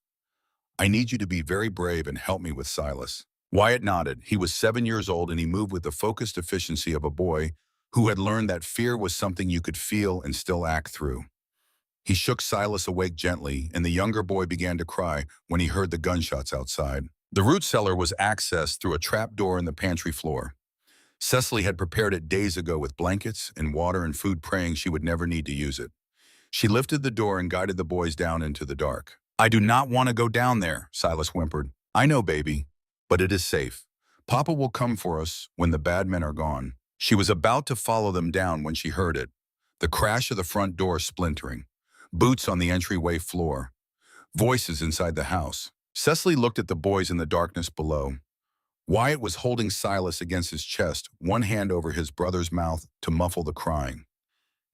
I need you to be very brave and help me with Silas. Wyatt nodded. He was 7 years old and he moved with the focused efficiency of a boy who had learned that fear was something you could feel and still act through. He shook Silas awake gently, and the younger boy began to cry when he heard the gunshots outside. The root cellar was accessed through a trap door in the pantry floor. Cecily had prepared it days ago with blankets and water and food, praying she would never need to use it. She lifted the door and guided the boys down into the dark. I do not want to go down there, Silas whimpered. I know, baby, but it is safe. Papa will come for us when the bad men are gone. She was about to follow them down when she heard it. The crash of the front door splintering. Boots on the entryway floor. Voices inside the house. Cecily looked at the boys in the darkness below. Wyatt was holding Silas against his chest, one hand over his brother's mouth to muffle the crying.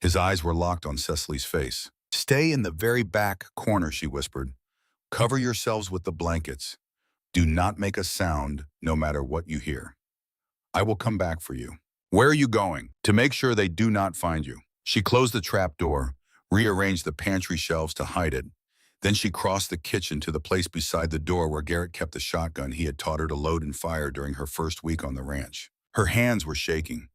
His eyes were locked on Cecily's face. Stay in the very back corner, she whispered. Cover yourselves with the blankets. Do not make a sound, no matter what you hear. I will come back for you. Where are you going? To make sure they do not find you. She closed the trap door, rearranged the pantry shelves to hide it. Then she crossed the kitchen to the place beside the door where Garrett kept the shotgun he had taught her to load and fire during her first week on the ranch. Her hands were shaking.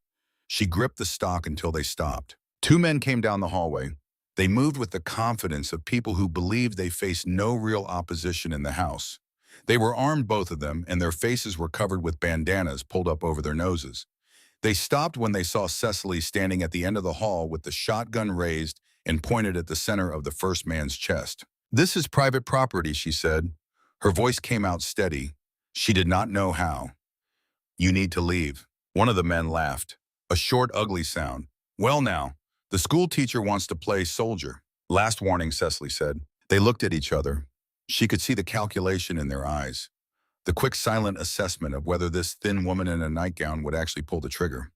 She gripped the stock until they stopped. 2 men came down the hallway. They moved with the confidence of people who believed they faced no real opposition in the house. They were armed, both of them, and their faces were covered with bandanas pulled up over their noses. They stopped when they saw Cecily standing at the end of the hall with the shotgun raised and pointed at the center of the first man's chest. This is private property, she said. Her voice came out steady. She did not know how. You need to leave. One of the men laughed. A short, ugly sound. Well now, the school teacher wants to play soldier. Last warning, Cecily said. They looked at each other. She could see the calculation in their eyes, the quick silent assessment of whether this thin woman in a nightgown would actually pull the trigger.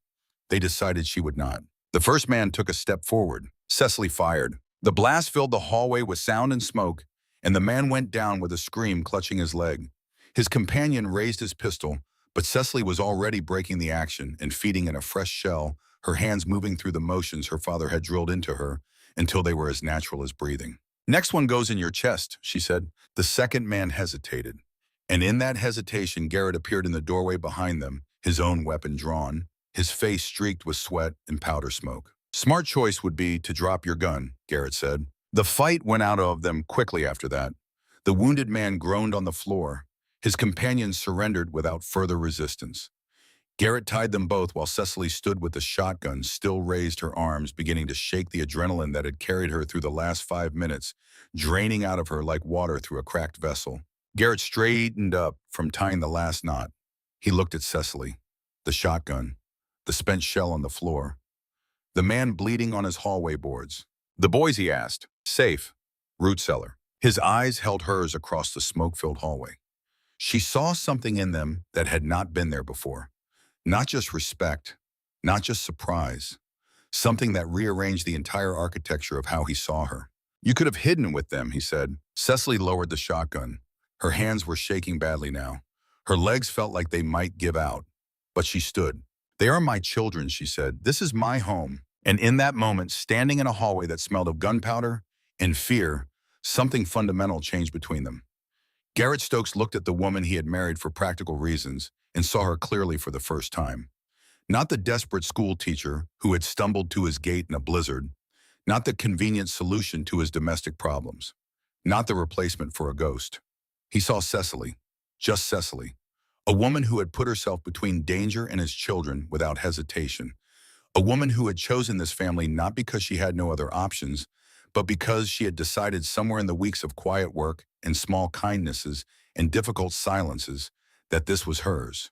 They decided she would not. The first man took a step forward. Cecily fired. The blast filled the hallway with sound and smoke, and the man went down with a scream, clutching his leg. His companion raised his pistol, but Cecily was already breaking the action and feeding in a fresh shell, her hands moving through the motions her father had drilled into her until they were as natural as breathing. Next one goes in your chest, she said. The second man hesitated. And in that hesitation, Garrett appeared in the doorway behind them, his own weapon drawn, his face streaked with sweat and powder smoke. Smart choice would be to drop your gun, Garrett said. The fight went out of them quickly after that. The wounded man groaned on the floor. His companions surrendered without further resistance. Garrett tied them both while Cecily stood with the shotgun still raised, her arms beginning to shake, the adrenaline that had carried her through the last 5 minutes, draining out of her like water through a cracked vessel. Garrett straightened up from tying the last knot. He looked at Cecily, the shotgun, the spent shell on the floor, the man bleeding on his hallway boards. The boys, he asked. Safe. Root cellar. His eyes held hers across the smoke-filled hallway. She saw something in them that had not been there before. Not just respect, not just surprise, something that rearranged the entire architecture of how he saw her. You could have hidden with them, he said. Cecily lowered the shotgun. Her hands were shaking badly now. Her legs felt like they might give out, but she stood. They are my children, she said. This is my home. And in that moment, standing in a hallway that smelled of gunpowder and fear, something fundamental changed between them. Garrett Stokes looked at the woman he had married for practical reasons and saw her clearly for the first time. Not the desperate school teacher who had stumbled to his gate in a blizzard, not the convenient solution to his domestic problems, not the replacement for a ghost. He saw Cecily, just Cecily, a woman who had put herself between danger and his children without hesitation, a woman who had chosen this family not because she had no other options, but because she had decided somewhere in the weeks of quiet work and small kindnesses and difficult silences that this was hers,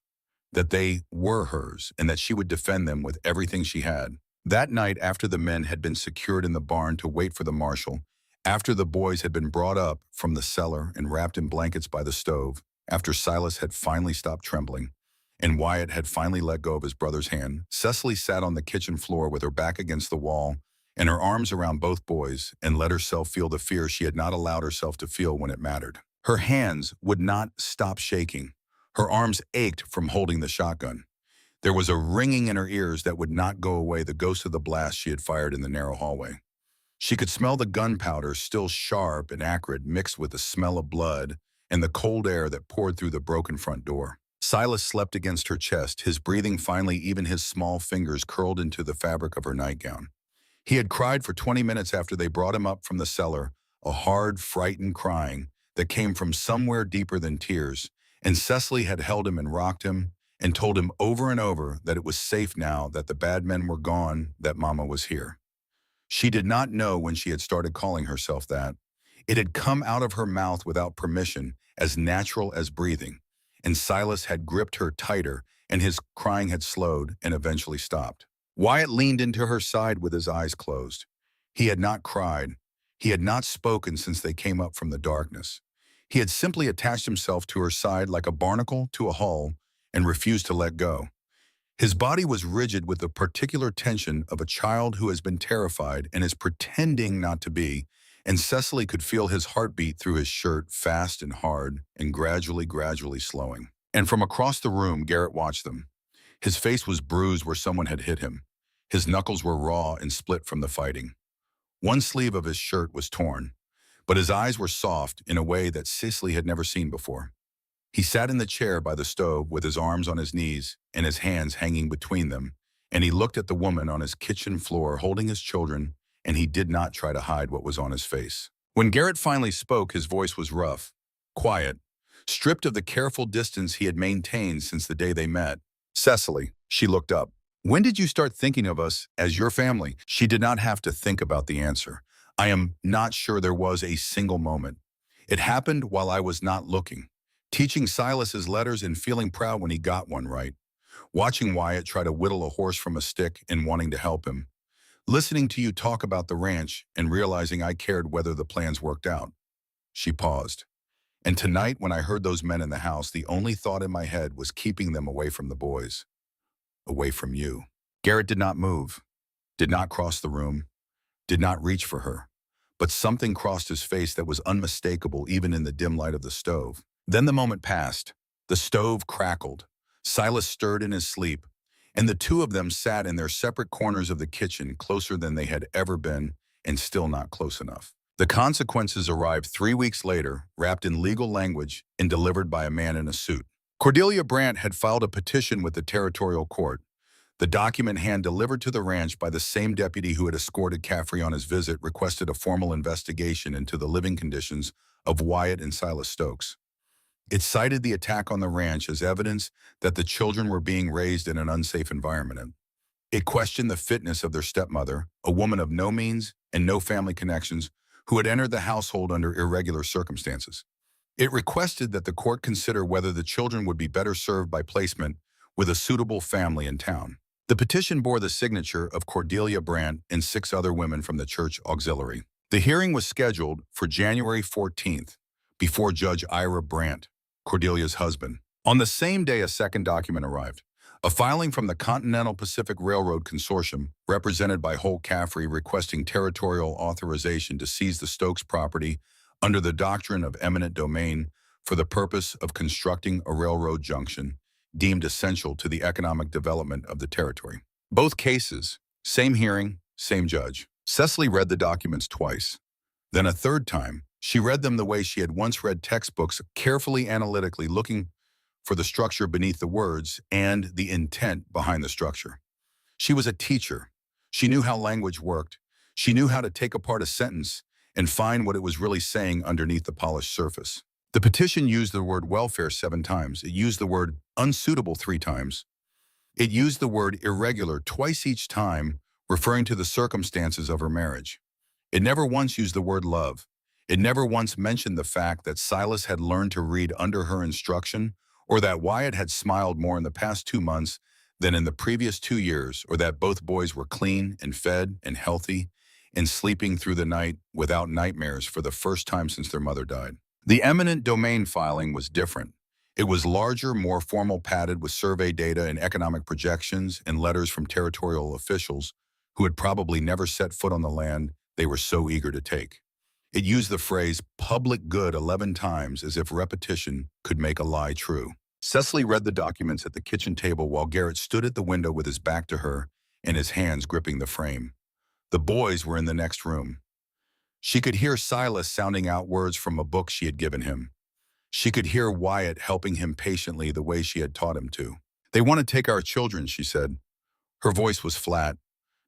that they were hers, and that she would defend them with everything she had. That night, after the men had been secured in the barn to wait for the marshal, after the boys had been brought up from the cellar and wrapped in blankets by the stove, after Silas had finally stopped trembling, and Wyatt had finally let go of his brother's hand, Cecily sat on the kitchen floor with her back against the wall and her arms around both boys and let herself feel the fear she had not allowed herself to feel when it mattered. Her hands would not stop shaking. Her arms ached from holding the shotgun. There was a ringing in her ears that would not go away, the ghost of the blast she had fired in the narrow hallway. She could smell the gunpowder, still sharp and acrid, mixed with the smell of blood and the cold air that poured through the broken front door. Silas slept against her chest, his breathing finally, even his small fingers curled into the fabric of her nightgown. He had cried for 20 minutes after they brought him up from the cellar, a hard, frightened crying that came from somewhere deeper than tears, and Cecily had held him and rocked him and told him over and over that it was safe now, that the bad men were gone, that Mama was here. She did not know when she had started calling herself that. It had come out of her mouth without permission, as natural as breathing, and Silas had gripped her tighter, and his crying had slowed and eventually stopped. Wyatt leaned into her side with his eyes closed. He had not cried. He had not spoken since they came up from the darkness. He had simply attached himself to her side like a barnacle to a hull and refused to let go. His body was rigid with the particular tension of a child who has been terrified and is pretending not to be, and Cecily could feel his heartbeat through his shirt, fast and hard, and gradually slowing. And from across the room, Garrett watched them. His face was bruised where someone had hit him. His knuckles were raw and split from the fighting. One sleeve of his shirt was torn, but his eyes were soft in a way that Cecily had never seen before. He sat in the chair by the stove with his arms on his knees and his hands hanging between them, and he looked at the woman on his kitchen floor holding his children, and he did not try to hide what was on his face. When Garrett finally spoke, his voice was rough, quiet, stripped of the careful distance he had maintained since the day they met. Cecily, she looked up. When did you start thinking of us as your family? She did not have to think about the answer. I am not sure there was a single moment. It happened while I was not looking. Teaching Silas his letters and feeling proud when he got one right. Watching Wyatt try to whittle a horse from a stick and wanting to help him. Listening to you talk about the ranch and realizing I cared whether the plans worked out. She paused. And tonight, when I heard those men in the house, the only thought in my head was keeping them away from the boys, away from you. Garrett did not move, did not cross the room, did not reach for her. But something crossed his face that was unmistakable even in the dim light of the stove. Then the moment passed. The stove crackled. Silas stirred in his sleep, and the two of them sat in their separate corners of the kitchen, closer than they had ever been, and still not close enough. The consequences arrived 3 weeks later, wrapped in legal language and delivered by a man in a suit. Cordelia Brandt had filed a petition with the territorial court. The document hand-delivered to the ranch by the same deputy who had escorted Caffrey on his visit requested a formal investigation into the living conditions of Wyatt and Silas Stokes. It cited the attack on the ranch as evidence that the children were being raised in an unsafe environment. It questioned the fitness of their stepmother, a woman of no means and no family connections, who had entered the household under irregular circumstances. It requested that the court consider whether the children would be better served by placement with a suitable family in town. The petition bore the signature of Cordelia Brandt and 6 other women from the church auxiliary. The hearing was scheduled for January 14th before Judge Ira Brandt, Cordelia's husband. On the same day, a second document arrived. A filing from the Continental Pacific Railroad Consortium, represented by Holt Caffrey, requesting territorial authorization to seize the Stokes property under the doctrine of eminent domain for the purpose of constructing a railroad junction deemed essential to the economic development of the territory. Both cases, same hearing, same judge. Cecily read the documents twice. Then a third time, she read them the way she had once read textbooks, carefully analytically looking for the structure beneath the words and the intent behind the structure. She was a teacher. She knew how language worked. She knew how to take apart a sentence and find what it was really saying underneath the polished surface. The petition used the word welfare 7 times. It used the word unsuitable 3 times. It used the word irregular twice each time, referring to the circumstances of her marriage. It never once used the word love. It never once mentioned the fact that Silas had learned to read under her instruction, or that Wyatt had smiled more in the past 2 months than in the previous 2 years, or that both boys were clean and fed and healthy and sleeping through the night without nightmares for the first time since their mother died. The eminent domain filing was different. It was larger, more formal, padded with survey data and economic projections and letters from territorial officials who had probably never set foot on the land they were so eager to take. It used the phrase public good 11 times as if repetition could make a lie true. Cecily read the documents at the kitchen table while Garrett stood at the window with his back to her and his hands gripping the frame. The boys were in the next room. She could hear Silas sounding out words from a book she had given him. She could hear Wyatt helping him patiently the way she had taught him to. "They want to take our children," she said. Her voice was flat,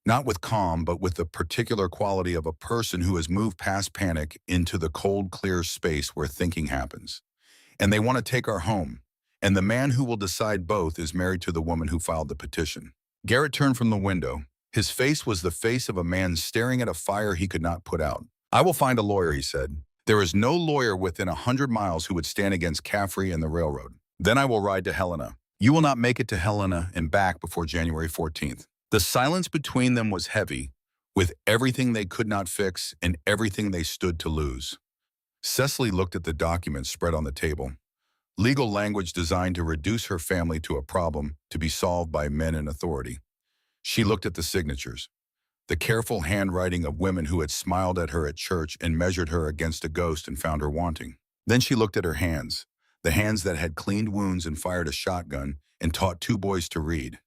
not with calm, but with the particular quality of a person who has moved past panic into the cold, clear space where thinking happens. "And they want to take our home. And the man who will decide both is married to the woman who filed the petition." Garrett turned from the window. His face was the face of a man staring at a fire he could not put out. "I will find a lawyer," he said. "There is no lawyer within 100 miles who would stand against Caffrey and the railroad. Then I will ride to Helena. You will not make it to Helena and back before January 14th. The silence between them was heavy, with everything they could not fix and everything they stood to lose. Cecily looked at the documents spread on the table. Legal language designed to reduce her family to a problem to be solved by men in authority. She looked at the signatures, the careful handwriting of women who had smiled at her at church and measured her against a ghost and found her wanting. Then she looked at her hands, the hands that had cleaned wounds and fired a shotgun and taught 2 boys to read,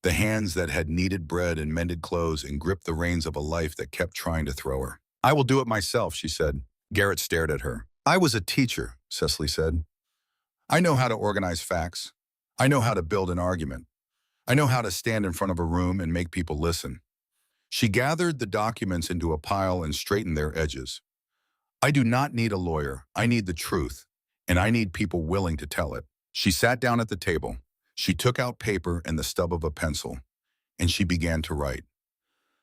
the hands that had kneaded bread and mended clothes and gripped the reins of a life that kept trying to throw her. "I will do it myself," she said. Garrett stared at her. "I was a teacher," Cecily said. "I know how to organize facts. I know how to build an argument. I know how to stand in front of a room and make people listen." She gathered the documents into a pile and straightened their edges. "I do not need a lawyer. I need the truth, and I need people willing to tell it." She sat down at the table. She took out paper and the stub of a pencil, and she began to write.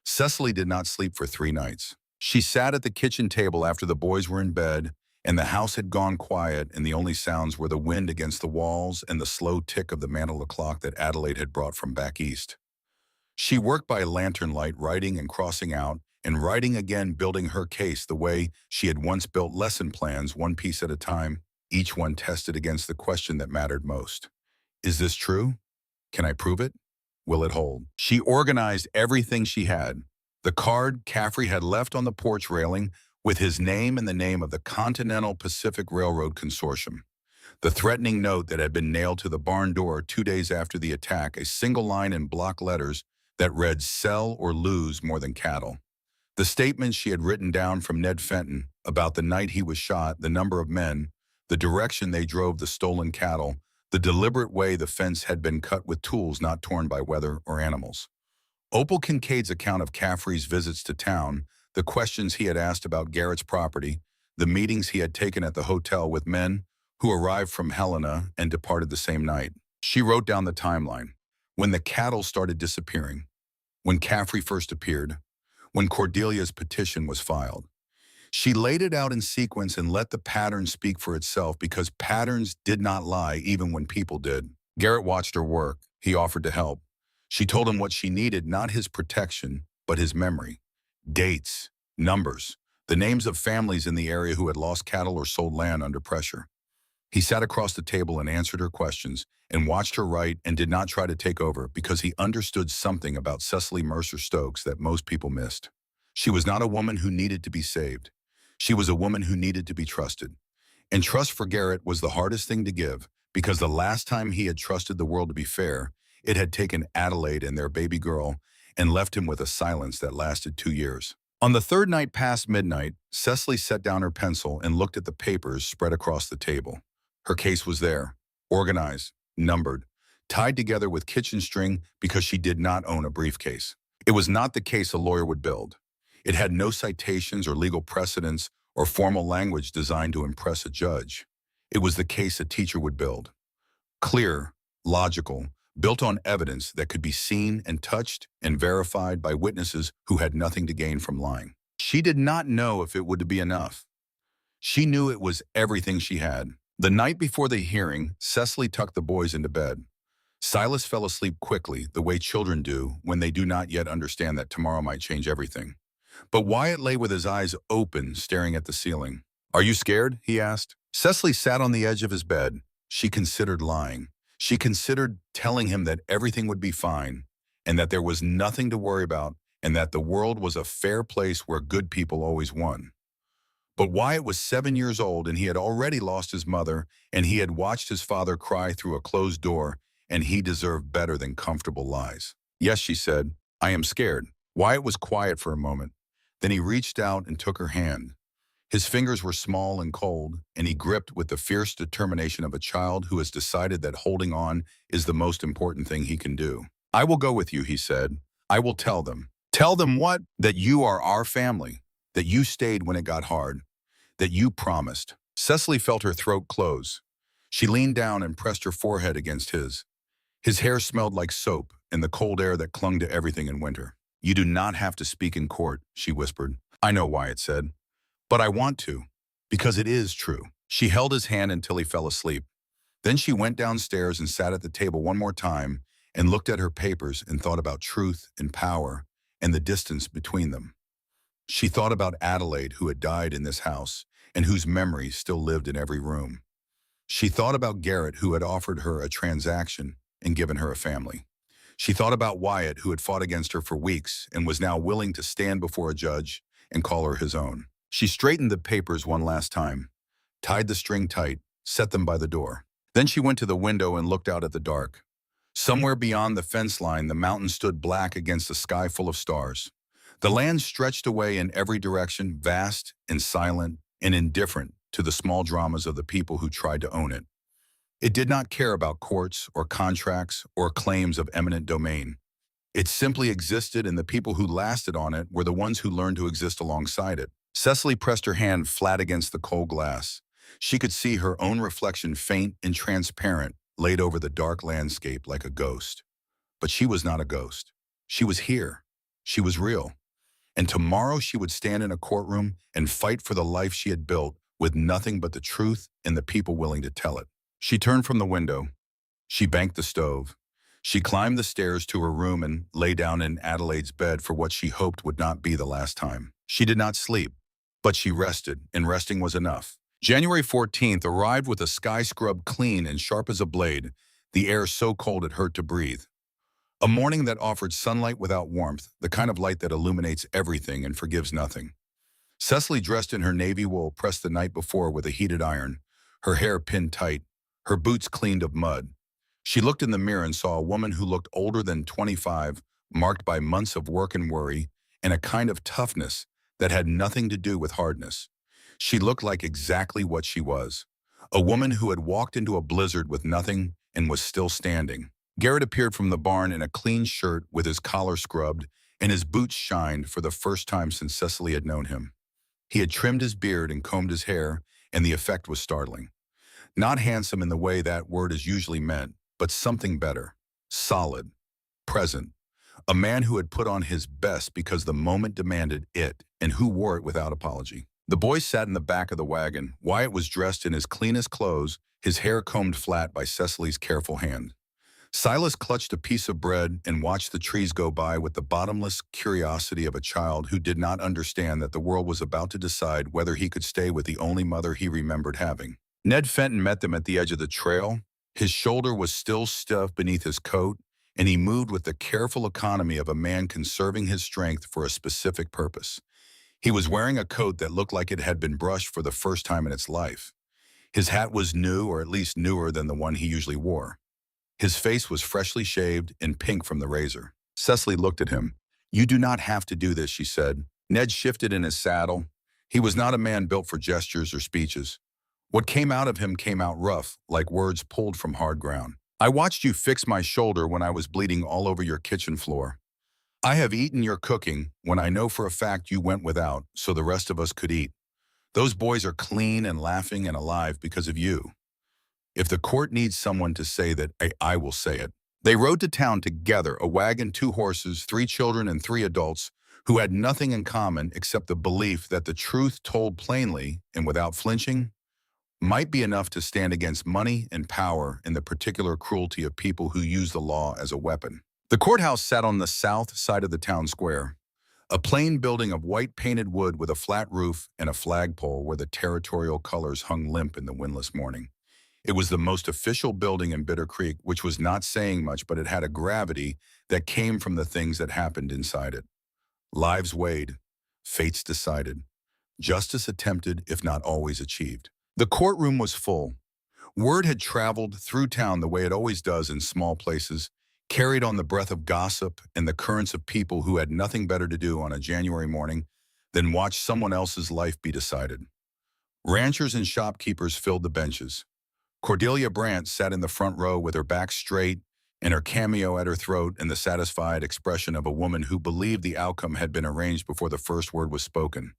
Cecily did not sleep for 3 nights. She sat at the kitchen table after the boys were in bed, and the house had gone quiet, and the only sounds were the wind against the walls and the slow tick of the mantel clock that Adelaide had brought from back east. She worked by lantern light, writing and crossing out, and writing again, building her case the way she had once built lesson plans, one piece at a time, each one tested against the question that mattered most. Is this true? Can I prove it? Will it hold? She organized everything she had. The card Caffrey had left on the porch railing with his name and the name of the Continental Pacific Railroad Consortium. The threatening note that had been nailed to the barn door 2 days after the attack, a single line in block letters that read, "Sell or lose more than cattle." The statements she had written down from Ned Fenton about the night he was shot, the number of men, the direction they drove the stolen cattle, the deliberate way the fence had been cut with tools not torn by weather or animals. Opal Kincaid's account of Caffrey's visits to town, the questions he had asked about Garrett's property, the meetings he had taken at the hotel with men who arrived from Helena and departed the same night. She wrote down the timeline. When the cattle started disappearing, when Caffrey first appeared, when Cordelia's petition was filed. She laid it out in sequence and let the pattern speak for itself, because patterns did not lie even when people did. Garrett watched her work. He offered to help. She told him what she needed, not his protection, but his memory. Dates, numbers, the names of families in the area who had lost cattle or sold land under pressure. He sat across the table and answered her questions and watched her write and did not try to take over, because he understood something about Cecily Mercer Stokes that most people missed. She was not a woman who needed to be saved. She was a woman who needed to be trusted. And trust for Garrett was the hardest thing to give, because the last time he had trusted the world to be fair, it had taken Adelaide and their baby girl and left him with a silence that lasted 2 years. On the third night past midnight, Cecily set down her pencil and looked at the papers spread across the table. Her case was there, organized, numbered, tied together with kitchen string, because she did not own a briefcase. It was not the case a lawyer would build. It had no citations or legal precedents or formal language designed to impress a judge. It was the case a teacher would build. Clear, logical, built on evidence that could be seen and touched and verified by witnesses who had nothing to gain from lying. She did not know if it would be enough. She knew it was everything she had. The night before the hearing, Cecily tucked the boys into bed. Silas fell asleep quickly, the way children do when they do not yet understand that tomorrow might change everything. But Wyatt lay with his eyes open, staring at the ceiling. "Are you scared?" he asked. Cecily sat on the edge of his bed. She considered lying. She considered telling him that everything would be fine, and that there was nothing to worry about, and that the world was a fair place where good people always won. But Wyatt was 7 years old, and he had already lost his mother, and he had watched his father cry through a closed door, and he deserved better than comfortable lies. "Yes," she said, "I am scared." Wyatt was quiet for a moment. Then he reached out and took her hand. His fingers were small and cold, and he gripped with the fierce determination of a child who has decided that holding on is the most important thing he can do. "I will go with you," he said. "I will tell them." "Tell them what?" "That you are our family. That you stayed when it got hard. That you promised." Cecily felt her throat close. She leaned down and pressed her forehead against his. His hair smelled like soap and the cold air that clung to everything in winter. "You do not have to speak in court," she whispered. "I know," Wyatt said. "But I want to, because it is true." She held his hand until he fell asleep. Then she went downstairs and sat at the table one more time and looked at her papers and thought about truth and power and the distance between them. She thought about Adelaide, who had died in this house and whose memory still lived in every room. She thought about Garrett, who had offered her a transaction and given her a family. She thought about Wyatt, who had fought against her for weeks and was now willing to stand before a judge and call her his own. She straightened the papers one last time, tied the string tight, set them by the door. Then she went to the window and looked out at the dark. Somewhere beyond the fence line, the mountain stood black against a sky full of stars. The land stretched away in every direction, vast and silent and indifferent to the small dramas of the people who tried to own it. It did not care about courts or contracts or claims of eminent domain. It simply existed, and the people who lasted on it were the ones who learned to exist alongside it. Cecily pressed her hand flat against the cold glass. She could see her own reflection, faint and transparent, laid over the dark landscape like a ghost. But she was not a ghost. She was here. She was real. And tomorrow she would stand in a courtroom and fight for the life she had built with nothing but the truth and the people willing to tell it. She turned from the window. She banked the stove. She climbed the stairs to her room and lay down in Adelaide's bed for what she hoped would not be the last time. She did not sleep, but she rested, and resting was enough. January 14th arrived with a sky scrub clean and sharp as a blade, the air so cold it hurt to breathe. A morning that offered sunlight without warmth, the kind of light that illuminates everything and forgives nothing. Cecily, dressed in her navy wool pressed the night before with a heated iron, her hair pinned tight, her boots cleaned of mud. She looked in the mirror and saw a woman who looked older than 25, marked by months of work and worry, and a kind of toughness that had nothing to do with hardness. She looked like exactly what she was, a woman who had walked into a blizzard with nothing and was still standing. Garrett appeared from the barn in a clean shirt with his collar scrubbed, and his boots shined for the first time since Cecily had known him. He had trimmed his beard and combed his hair, and the effect was startling. Not handsome in the way that word is usually meant, but something better. Solid. Present. A man who had put on his best because the moment demanded it, and who wore it without apology. The boy sat in the back of the wagon. Wyatt was dressed in his cleanest clothes, his hair combed flat by Cecily's careful hand. Silas clutched a piece of bread and watched the trees go by with the bottomless curiosity of a child who did not understand that the world was about to decide whether he could stay with the only mother he remembered having. Ned Fenton met them at the edge of the trail. His shoulder was still stuffed beneath his coat, and he moved with the careful economy of a man conserving his strength for a specific purpose. He was wearing a coat that looked like it had been brushed for the first time in its life. His hat was new, or at least newer than the one he usually wore. His face was freshly shaved and pink from the razor. Cecily looked at him. "You do not have to do this," she said. Ned shifted in his saddle. He was not a man built for gestures or speeches. What came out of him came out rough, like words pulled from hard ground. "I watched you fix my shoulder when I was bleeding all over your kitchen floor. I have eaten your cooking when I know for a fact you went without so the rest of us could eat. Those boys are clean and laughing and alive because of you. If the court needs someone to say that, I will say it." They rode to town together, a wagon, 2 horses, 3 children, and 3 adults who had nothing in common except the belief that the truth told plainly and without flinching might be enough to stand against money and power and the particular cruelty of people who use the law as a weapon. The courthouse sat on the south side of the town square, a plain building of white painted wood with a flat roof and a flagpole where the territorial colors hung limp in the windless morning. It was the most official building in Bitter Creek, which was not saying much, but it had a gravity that came from the things that happened inside it. Lives weighed, fates decided, justice attempted if not always achieved. The courtroom was full. Word had traveled through town the way it always does in small places, carried on the breath of gossip and the currents of people who had nothing better to do on a January morning than watch someone else's life be decided. Ranchers and shopkeepers filled the benches. Cordelia Brandt sat in the front row with her back straight and her cameo at her throat and the satisfied expression of a woman who believed the outcome had been arranged before the first word was spoken.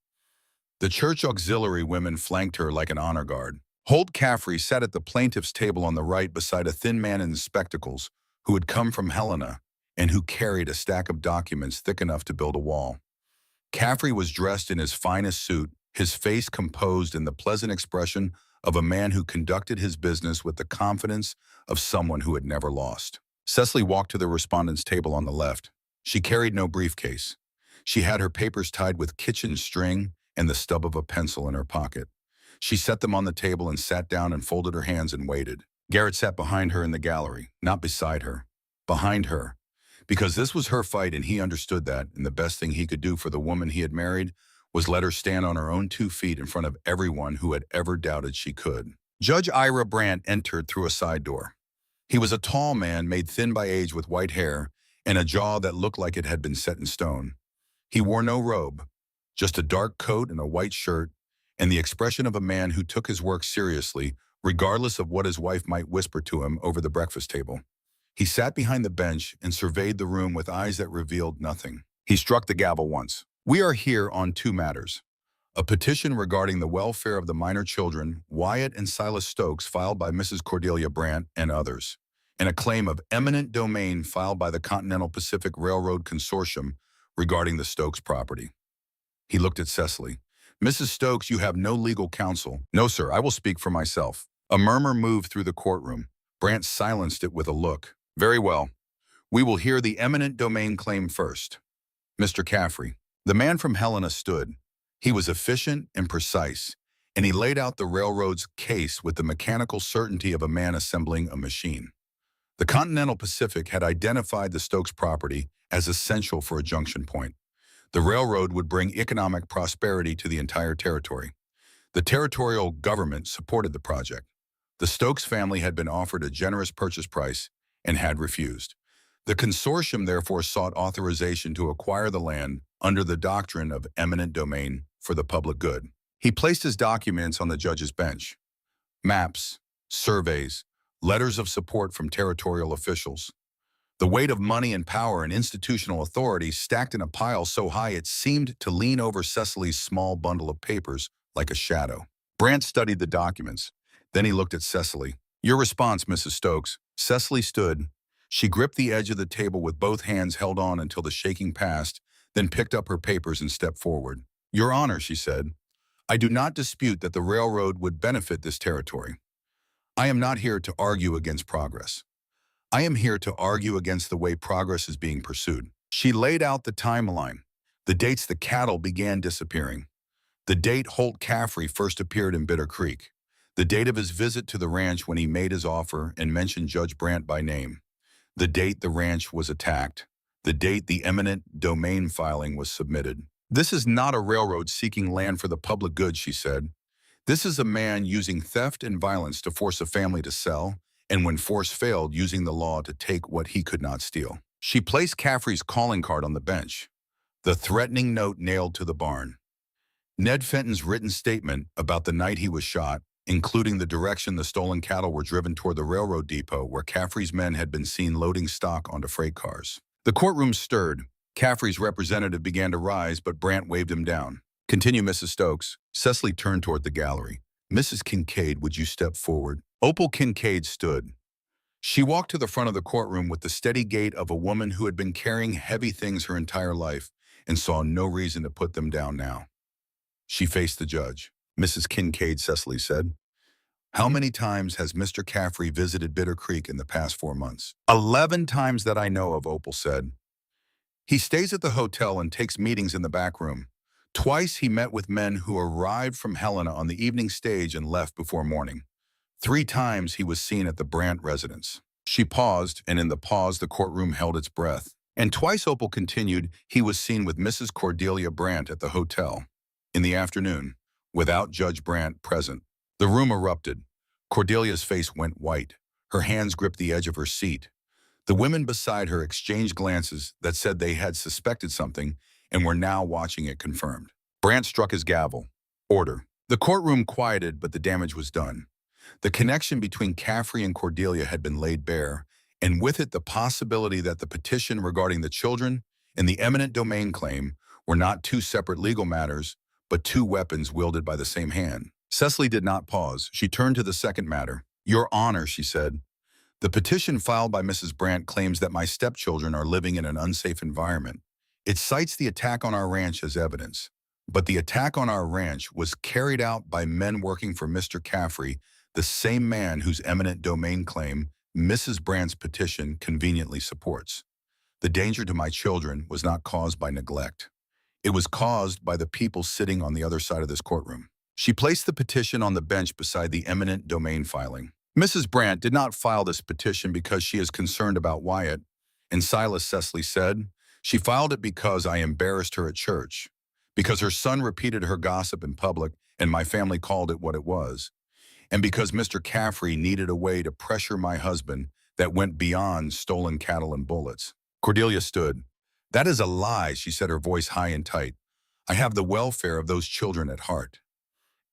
The church auxiliary women flanked her like an honor guard. Holt Caffrey sat at the plaintiff's table on the right beside a thin man in spectacles who had come from Helena and who carried a stack of documents thick enough to build a wall. Caffrey was dressed in his finest suit, his face composed in the pleasant expression of a man who conducted his business with the confidence of someone who had never lost. Cecily walked to the respondent's table on the left. She carried no briefcase. She had her papers tied with kitchen string and the stub of a pencil in her pocket. She set them on the table and sat down and folded her hands and waited. Garrett sat behind her in the gallery, not beside her, behind her, because this was her fight and he understood that, and the best thing he could do for the woman he had married was let her stand on her own 2 feet in front of everyone who had ever doubted she could. Judge Ira Brandt entered through a side door. He was a tall man made thin by age with white hair and a jaw that looked like it had been set in stone. He wore no robe, just a dark coat and a white shirt, and the expression of a man who took his work seriously, regardless of what his wife might whisper to him over the breakfast table. He sat behind the bench and surveyed the room with eyes that revealed nothing. He struck the gavel once. "We are here on 2 matters. A petition regarding the welfare of the minor children, Wyatt and Silas Stokes, filed by Mrs. Cordelia Brandt and others, and a claim of eminent domain filed by the Continental Pacific Railroad Consortium regarding the Stokes property." He looked at Cecily. "Mrs. Stokes, you have no legal counsel." "No, sir, I will speak for myself." A murmur moved through the courtroom. Brandt silenced it with a look. "Very well. We will hear the eminent domain claim first. Mr. Caffrey. The man from Helena stood. He was efficient and precise, and he laid out the railroad's case with the mechanical certainty of a man assembling a machine. The Continental Pacific had identified the Stokes property as essential for a junction point. The railroad would bring economic prosperity to the entire territory. The territorial government supported the project. The Stokes family had been offered a generous purchase price and had refused. The consortium therefore sought authorization to acquire the land under the doctrine of eminent domain for the public good. He placed his documents on the judge's bench. Maps, surveys, letters of support from territorial officials. The weight of money and power and institutional authority stacked in a pile so high it seemed to lean over Cecily's small bundle of papers like a shadow. Brant studied the documents. Then he looked at Cecily. Your response, Mrs. Stokes. Cecily stood. She gripped the edge of the table with both hands held on until the shaking passed, then picked up her papers and stepped forward. Your Honor, she said, I do not dispute that the railroad would benefit this territory. I am not here to argue against progress. I am here to argue against the way progress is being pursued. She laid out the timeline, the dates the cattle began disappearing, the date Holt Caffrey first appeared in Bitter Creek, the date of his visit to the ranch when he made his offer and mentioned Judge Brant by name, the date the ranch was attacked, the date the eminent domain filing was submitted. This is not a railroad seeking land for the public good, she said. This is a man using theft and violence to force a family to sell, and when force failed, using the law to take what he could not steal. She placed Caffrey's calling card on the bench, the threatening note nailed to the barn. Ned Fenton's written statement about the night he was shot, including the direction the stolen cattle were driven toward the railroad depot where Caffrey's men had been seen loading stock onto freight cars. The courtroom stirred. Caffrey's representative began to rise, but Brant waved him down. Continue, Mrs. Stokes. Cecily turned toward the gallery. Mrs. Kincaid, would you step forward? Opal Kincaid stood. She walked to the front of the courtroom with the steady gait of a woman who had been carrying heavy things her entire life and saw no reason to put them down now. She faced the judge. Mrs. Kincaid, Cecily said, how many times has Mr. Caffrey visited Bitter Creek in the past 4 months? 11 times that I know of, Opal said. He stays at the hotel and takes meetings in the back room. Twice he met with men who arrived from Helena on the evening stage and left before morning. 3 times he was seen at the Brant residence. She paused, and in the pause the courtroom held its breath. And twice, Opal continued, he was seen with Mrs. Cordelia Brant at the hotel. In the afternoon, without Judge Brant present. The room erupted. Cordelia's face went white. Her hands gripped the edge of her seat. The women beside her exchanged glances that said they had suspected something and were now watching it confirmed. Brant struck his gavel. Order. The courtroom quieted, but the damage was done. The connection between Caffrey and Cordelia had been laid bare, and with it the possibility that the petition regarding the children and the eminent domain claim were not 2 separate legal matters, but 2 weapons wielded by the same hand. Cecily did not pause. She turned to the second matter. Your Honor, she said, the petition filed by Mrs. Brant claims that my stepchildren are living in an unsafe environment. It cites the attack on our ranch as evidence. But the attack on our ranch was carried out by men working for Mr. Caffrey, the same man whose eminent domain claim Mrs. Brant's petition conveniently supports. The danger to my children was not caused by neglect. It was caused by the people sitting on the other side of this courtroom. She placed the petition on the bench beside the eminent domain filing. Mrs. Brant did not file this petition because she is concerned about Wyatt, and Silas, Cecily said. She filed it because I embarrassed her at church, because her son repeated her gossip in public and my family called it what it was, and because Mr. Caffrey needed a way to pressure my husband that went beyond stolen cattle and bullets. Cordelia stood. That is a lie, she said, her voice high and tight. I have the welfare of those children at heart.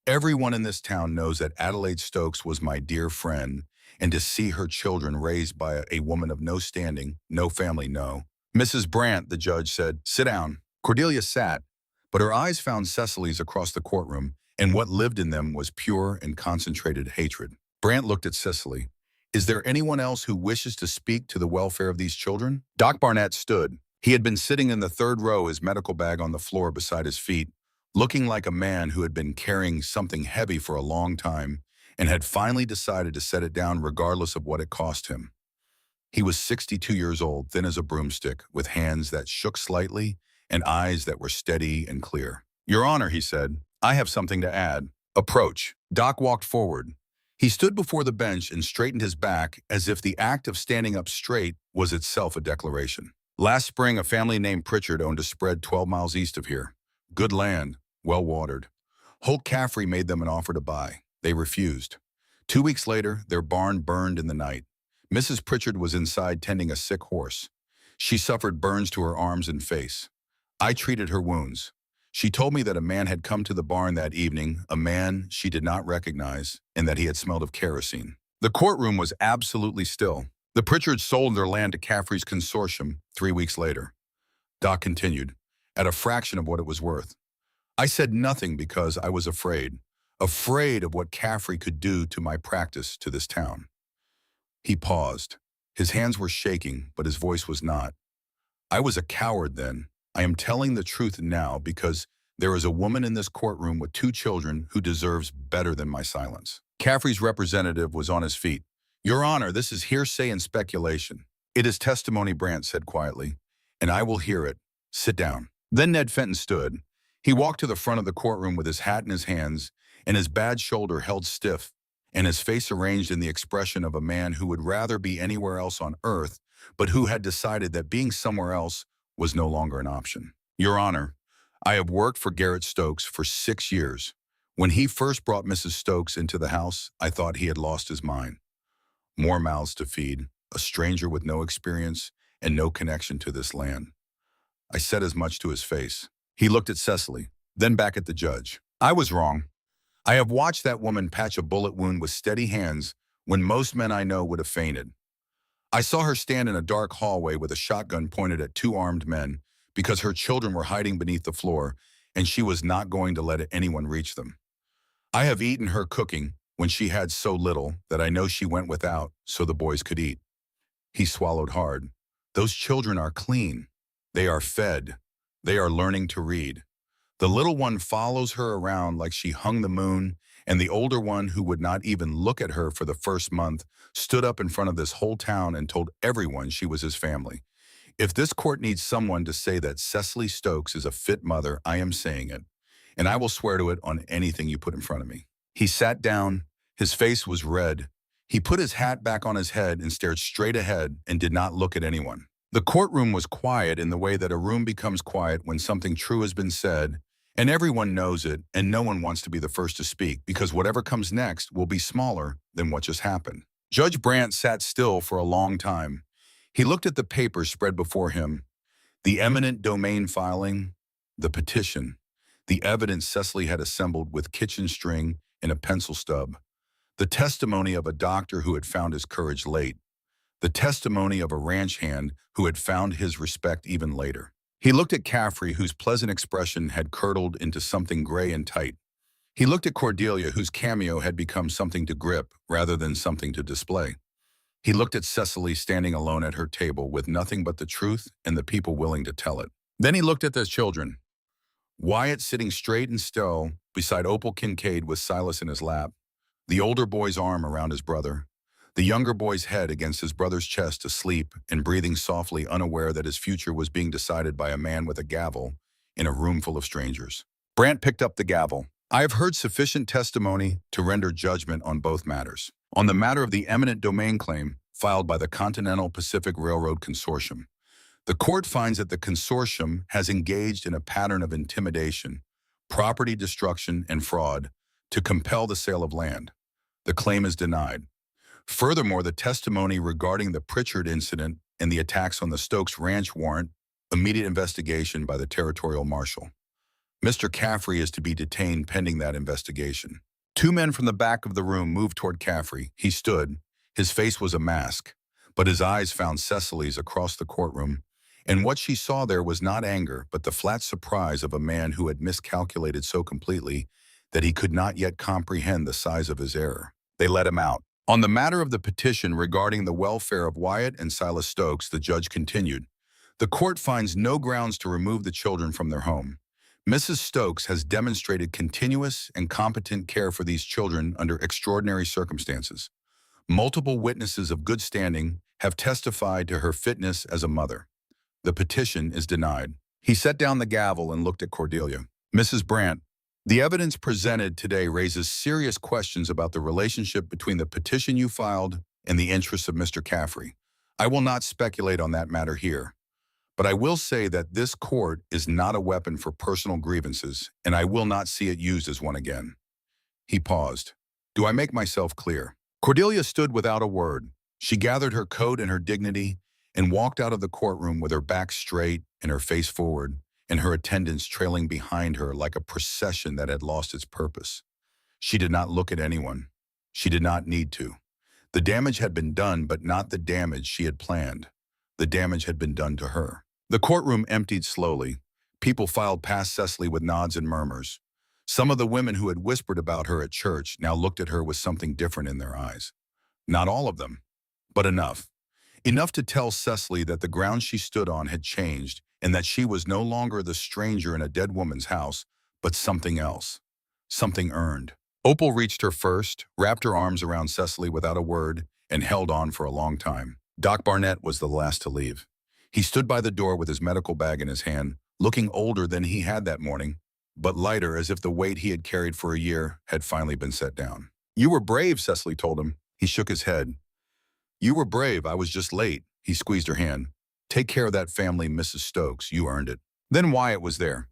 Everyone in this town knows that Adelaide Stokes was my dear friend, and to see her children raised by a woman of no standing, no family, no. Mrs. Brant, the judge said, sit down. Cordelia sat, but her eyes found Cecily's across the courtroom, and what lived in them was pure and concentrated hatred. Brant looked at Cecily. Is there anyone else who wishes to speak to the welfare of these children? Doc Barnett stood. He had been sitting in the third row, his medical bag on the floor beside his feet, looking like a man who had been carrying something heavy for a long time and had finally decided to set it down regardless of what it cost him. He was 62 years old, thin as a broomstick, with hands that shook slightly and eyes that were steady and clear. "Your Honor," he said, "I have something to add." "Approach." Doc walked forward. He stood before the bench and straightened his back as if the act of standing up straight was itself a declaration. "Last spring, a family named Pritchard owned a spread 12 miles east of here. Good land, well watered. Holt Caffrey made them an offer to buy. They refused. 2 weeks later, their barn burned in the night. Mrs. Pritchard was inside tending a sick horse. She suffered burns to her arms and face. I treated her wounds. She told me that a man had come to the barn that evening, a man she did not recognize, and that he had smelled of kerosene. The courtroom was absolutely still. The Pritchards sold their land to Caffrey's consortium 3 weeks later. Doc continued, at a fraction of what it was worth. I said nothing because I was afraid of what Caffrey could do to my practice to this town. He paused. His hands were shaking, but his voice was not. I was a coward then. I am telling the truth now because there is a woman in this courtroom with 2 children who deserves better than my silence. Caffrey's representative was on his feet. Your Honor, this is hearsay and speculation. It is testimony, Brandt said quietly, and I will hear it. Sit down. Then Ned Fenton stood. He walked to the front of the courtroom with his hat in his hands and his bad shoulder held stiff and his face arranged in the expression of a man who would rather be anywhere else on earth, but who had decided that being somewhere else was no longer an option. Your Honor, I have worked for Garrett Stokes for 6 years. When he first brought Mrs. Stokes into the house, I thought he had lost his mind. More mouths to feed, a stranger with no experience and no connection to this land. I said as much to his face. He looked at Cecily, then back at the judge. I was wrong. I have watched that woman patch a bullet wound with steady hands when most men I know would have fainted. I saw her stand in a dark hallway with a shotgun pointed at 2 armed men because her children were hiding beneath the floor and she was not going to let anyone reach them. I have eaten her cooking when she had so little that I know she went without so the boys could eat. He swallowed hard. Those children are clean. They are fed. They are learning to read. The little one follows her around like she hung the moon, and the older one, who would not even look at her for the first month, stood up in front of this whole town and told everyone she was his family. If this court needs someone to say that Cecily Stokes is a fit mother, I am saying it, and I will swear to it on anything you put in front of me. He sat down. His face was red. He put his hat back on his head and stared straight ahead and did not look at anyone. The courtroom was quiet in the way that a room becomes quiet when something true has been said, and everyone knows it, and no one wants to be the first to speak because whatever comes next will be smaller than what just happened. Judge Brandt sat still for a long time. He looked at the papers spread before him. The eminent domain filing, the petition, the evidence Cecily had assembled with kitchen string and a pencil stub, the testimony of a doctor who had found his courage late, the testimony of a ranch hand who had found his respect even later. He looked at Caffrey, whose pleasant expression had curdled into something gray and tight. He looked at Cordelia, whose cameo had become something to grip rather than something to display. He looked at Cecily standing alone at her table with nothing but the truth and the people willing to tell it. Then he looked at the children. Wyatt sitting straight and still beside Opal Kincaid with Silas in his lap, the older boy's arm around his brother, the younger boy's head against his brother's chest asleep and breathing softly, unaware that his future was being decided by a man with a gavel in a room full of strangers. Brandt picked up the gavel. I have heard sufficient testimony to render judgment on both matters. On the matter of the eminent domain claim filed by the Continental Pacific Railroad Consortium, the court finds that the consortium has engaged in a pattern of intimidation, property destruction, and fraud to compel the sale of land. The claim is denied. Furthermore, the testimony regarding the Pritchard incident and the attacks on the Stokes Ranch warrant immediate investigation by the territorial marshal. Mr. Caffrey is to be detained pending that investigation. 2 men from the back of the room moved toward Caffrey. He stood. His face was a mask, but his eyes found Cecily's across the courtroom, and what she saw there was not anger, but the flat surprise of a man who had miscalculated so completely that he could not yet comprehend the size of his error. They let him out. On the matter of the petition regarding the welfare of Wyatt and Silas Stokes, the judge continued. The court finds no grounds to remove the children from their home. Mrs. Stokes has demonstrated continuous and competent care for these children under extraordinary circumstances. Multiple witnesses of good standing have testified to her fitness as a mother. The petition is denied. He set down the gavel and looked at Cordelia. Mrs. Brandt, the evidence presented today raises serious questions about the relationship between the petition you filed and the interests of Mr. Caffrey. I will not speculate on that matter here, but I will say that this court is not a weapon for personal grievances, and I will not see it used as one again. He paused. Do I make myself clear? Cordelia stood without a word. She gathered her coat and her dignity and walked out of the courtroom with her back straight and her face forward, and her attendants trailing behind her like a procession that had lost its purpose. She did not look at anyone. She did not need to. The damage had been done, but not the damage she had planned. The damage had been done to her. The courtroom emptied slowly. People filed past Cecily with nods and murmurs. Some of the women who had whispered about her at church now looked at her with something different in their eyes. Not all of them, but enough. Enough to tell Cecily that the ground she stood on had changed and that she was no longer the stranger in a dead woman's house, but something else. Something earned. Opal reached her first, wrapped her arms around Cecily without a word, and held on for a long time. Doc Barnett was the last to leave. He stood by the door with his medical bag in his hand, looking older than he had that morning, but lighter as if the weight he had carried for a year had finally been set down. You were brave, Cecily told him. He shook his head. You were brave, I was just late. He squeezed her hand. Take care of that family, Mrs. Stokes, you earned it. Then Wyatt was there.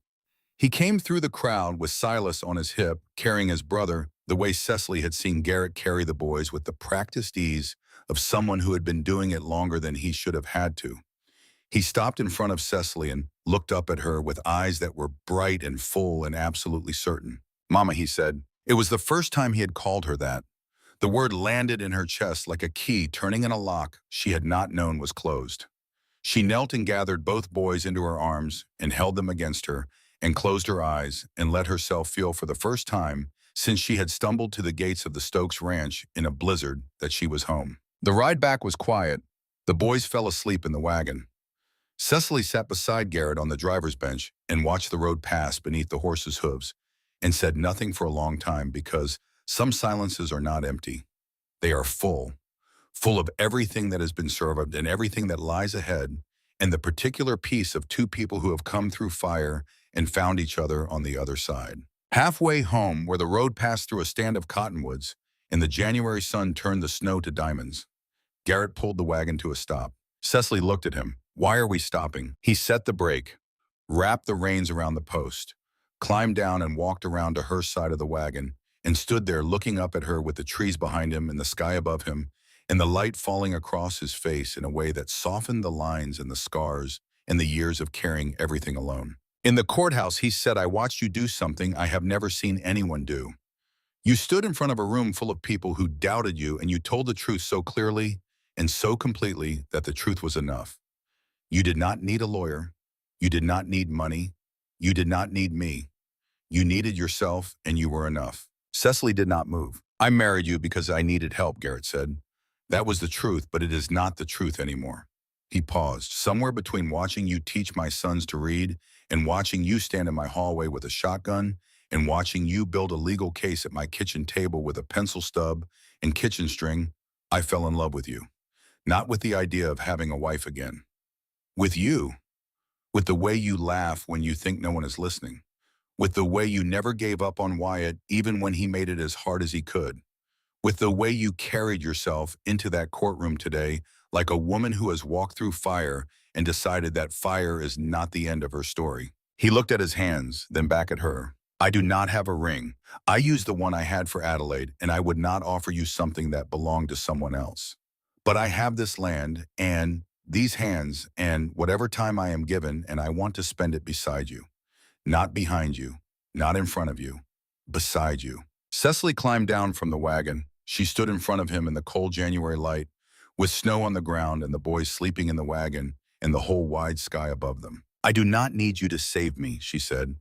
He came through the crowd with Silas on his hip, carrying his brother, the way Cecily had seen Garrett carry the boys with the practiced ease of someone who had been doing it longer than he should have had to. He stopped in front of Cecily and looked up at her with eyes that were bright and full and absolutely certain. Mama, he said. It was the first time he had called her that. The word landed in her chest like a key turning in a lock she had not known was closed. She knelt and gathered both boys into her arms and held them against her and closed her eyes and let herself feel for the first time since she had stumbled to the gates of the Stokes Ranch in a blizzard that she was home. The ride back was quiet. The boys fell asleep in the wagon. Cecily sat beside Garrett on the driver's bench and watched the road pass beneath the horses' hooves and said nothing for a long time because some silences are not empty. They are full of everything that has been served and everything that lies ahead, and the particular piece of two people who have come through fire and found each other on the other side. Halfway home, where the road passed through a stand of cottonwoods and the January sun turned the snow to diamonds, Garrett pulled the wagon to a stop. Cecily looked at him. Why are we stopping? He set the brake, wrapped the reins around the post, climbed down and walked around to her side of the wagon, and stood there looking up at her with the trees behind him and the sky above him, and the light falling across his face in a way that softened the lines and the scars and the years of carrying everything alone. In the courthouse, he said, I watched you do something I have never seen anyone do. You stood in front of a room full of people who doubted you, and you told the truth so clearly and so completely that the truth was enough. You did not need a lawyer. You did not need money. You did not need me. You needed yourself, and you were enough. Cecily did not move. I married you because I needed help, Garrett said. That was the truth, but it is not the truth anymore. He paused. Somewhere between watching you teach my sons to read and watching you stand in my hallway with a shotgun and watching you build a legal case at my kitchen table with a pencil stub and kitchen string, I fell in love with you. Not with the idea of having a wife again. With you. With the way you laugh when you think no one is listening. With the way you never gave up on Wyatt even when he made it as hard as he could. With the way you carried yourself into that courtroom today like a woman who has walked through fire and decided that fire is not the end of her story. He looked at his hands, then back at her. I do not have a ring. I used the one I had for Adelaide, and I would not offer you something that belonged to someone else. But I have this land and these hands and whatever time I am given, and I want to spend it beside you. Not behind you, not in front of you, beside you. Cecily climbed down from the wagon. She stood in front of him in the cold January light, with snow on the ground and the boys sleeping in the wagon and the whole wide sky above them. I do not need you to save me, she said.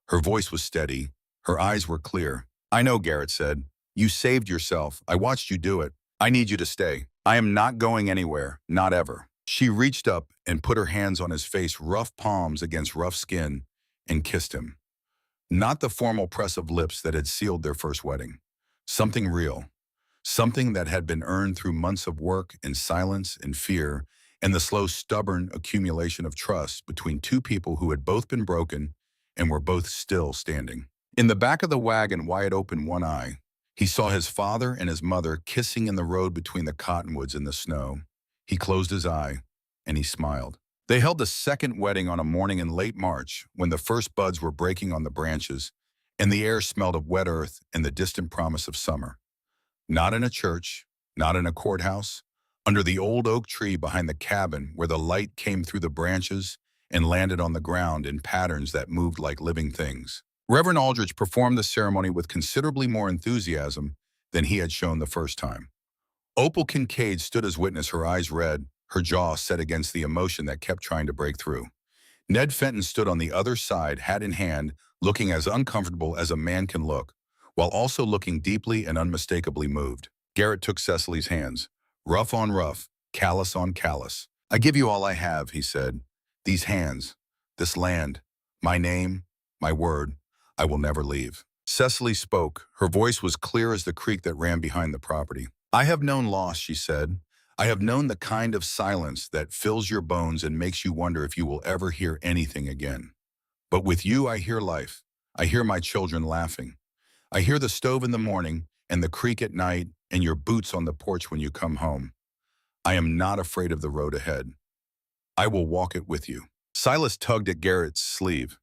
Her voice was steady. Her eyes were clear. I know, Garrett said. You saved yourself. I watched you do it. I need you to stay. I am not going anywhere, not ever. She reached up and put her hands on his face, rough palms against rough skin, and kissed him. Not the formal press of lips that had sealed their first wedding. Something real. something that had been earned through months of work and silence and fear and the slow, stubborn accumulation of trust between two people who had both been broken and were both still standing. In the back of the wagon, Wyatt opened one eye. He saw his father and his mother kissing in the road between the cottonwoods and the snow. He closed his eye, and he smiled. They held the second wedding on a morning in late March when the first buds were breaking on the branches, and the air smelled of wet earth and the distant promise of summer. Not in a church, not in a courthouse, under the old oak tree behind the cabin where the light came through the branches and landed on the ground in patterns that moved like living things. Reverend Aldrich performed the ceremony with considerably more enthusiasm than he had shown the first time. Opal Kincaid stood as witness, her eyes red, her jaw set against the emotion that kept trying to break through. Ned Fenton stood on the other side, hat in hand, looking as uncomfortable as a man can look, while also looking deeply and unmistakably moved. Garrett took Cecily's hands. Rough on rough, callous on callous. "I give you all I have," he said. "These hands, this land, my name, my word. I will never leave." Cecily spoke. Her voice was clear as the creek that ran behind the property. "I have known loss," she said. "I have known the kind of silence that fills your bones and makes you wonder if you will ever hear anything again. But with you, I hear life. I hear my children laughing. I hear the stove in the morning and the creek at night and your boots on the porch when you come home. I am not afraid of the road ahead. I will walk it with you." Silas tugged at Garrett's sleeve.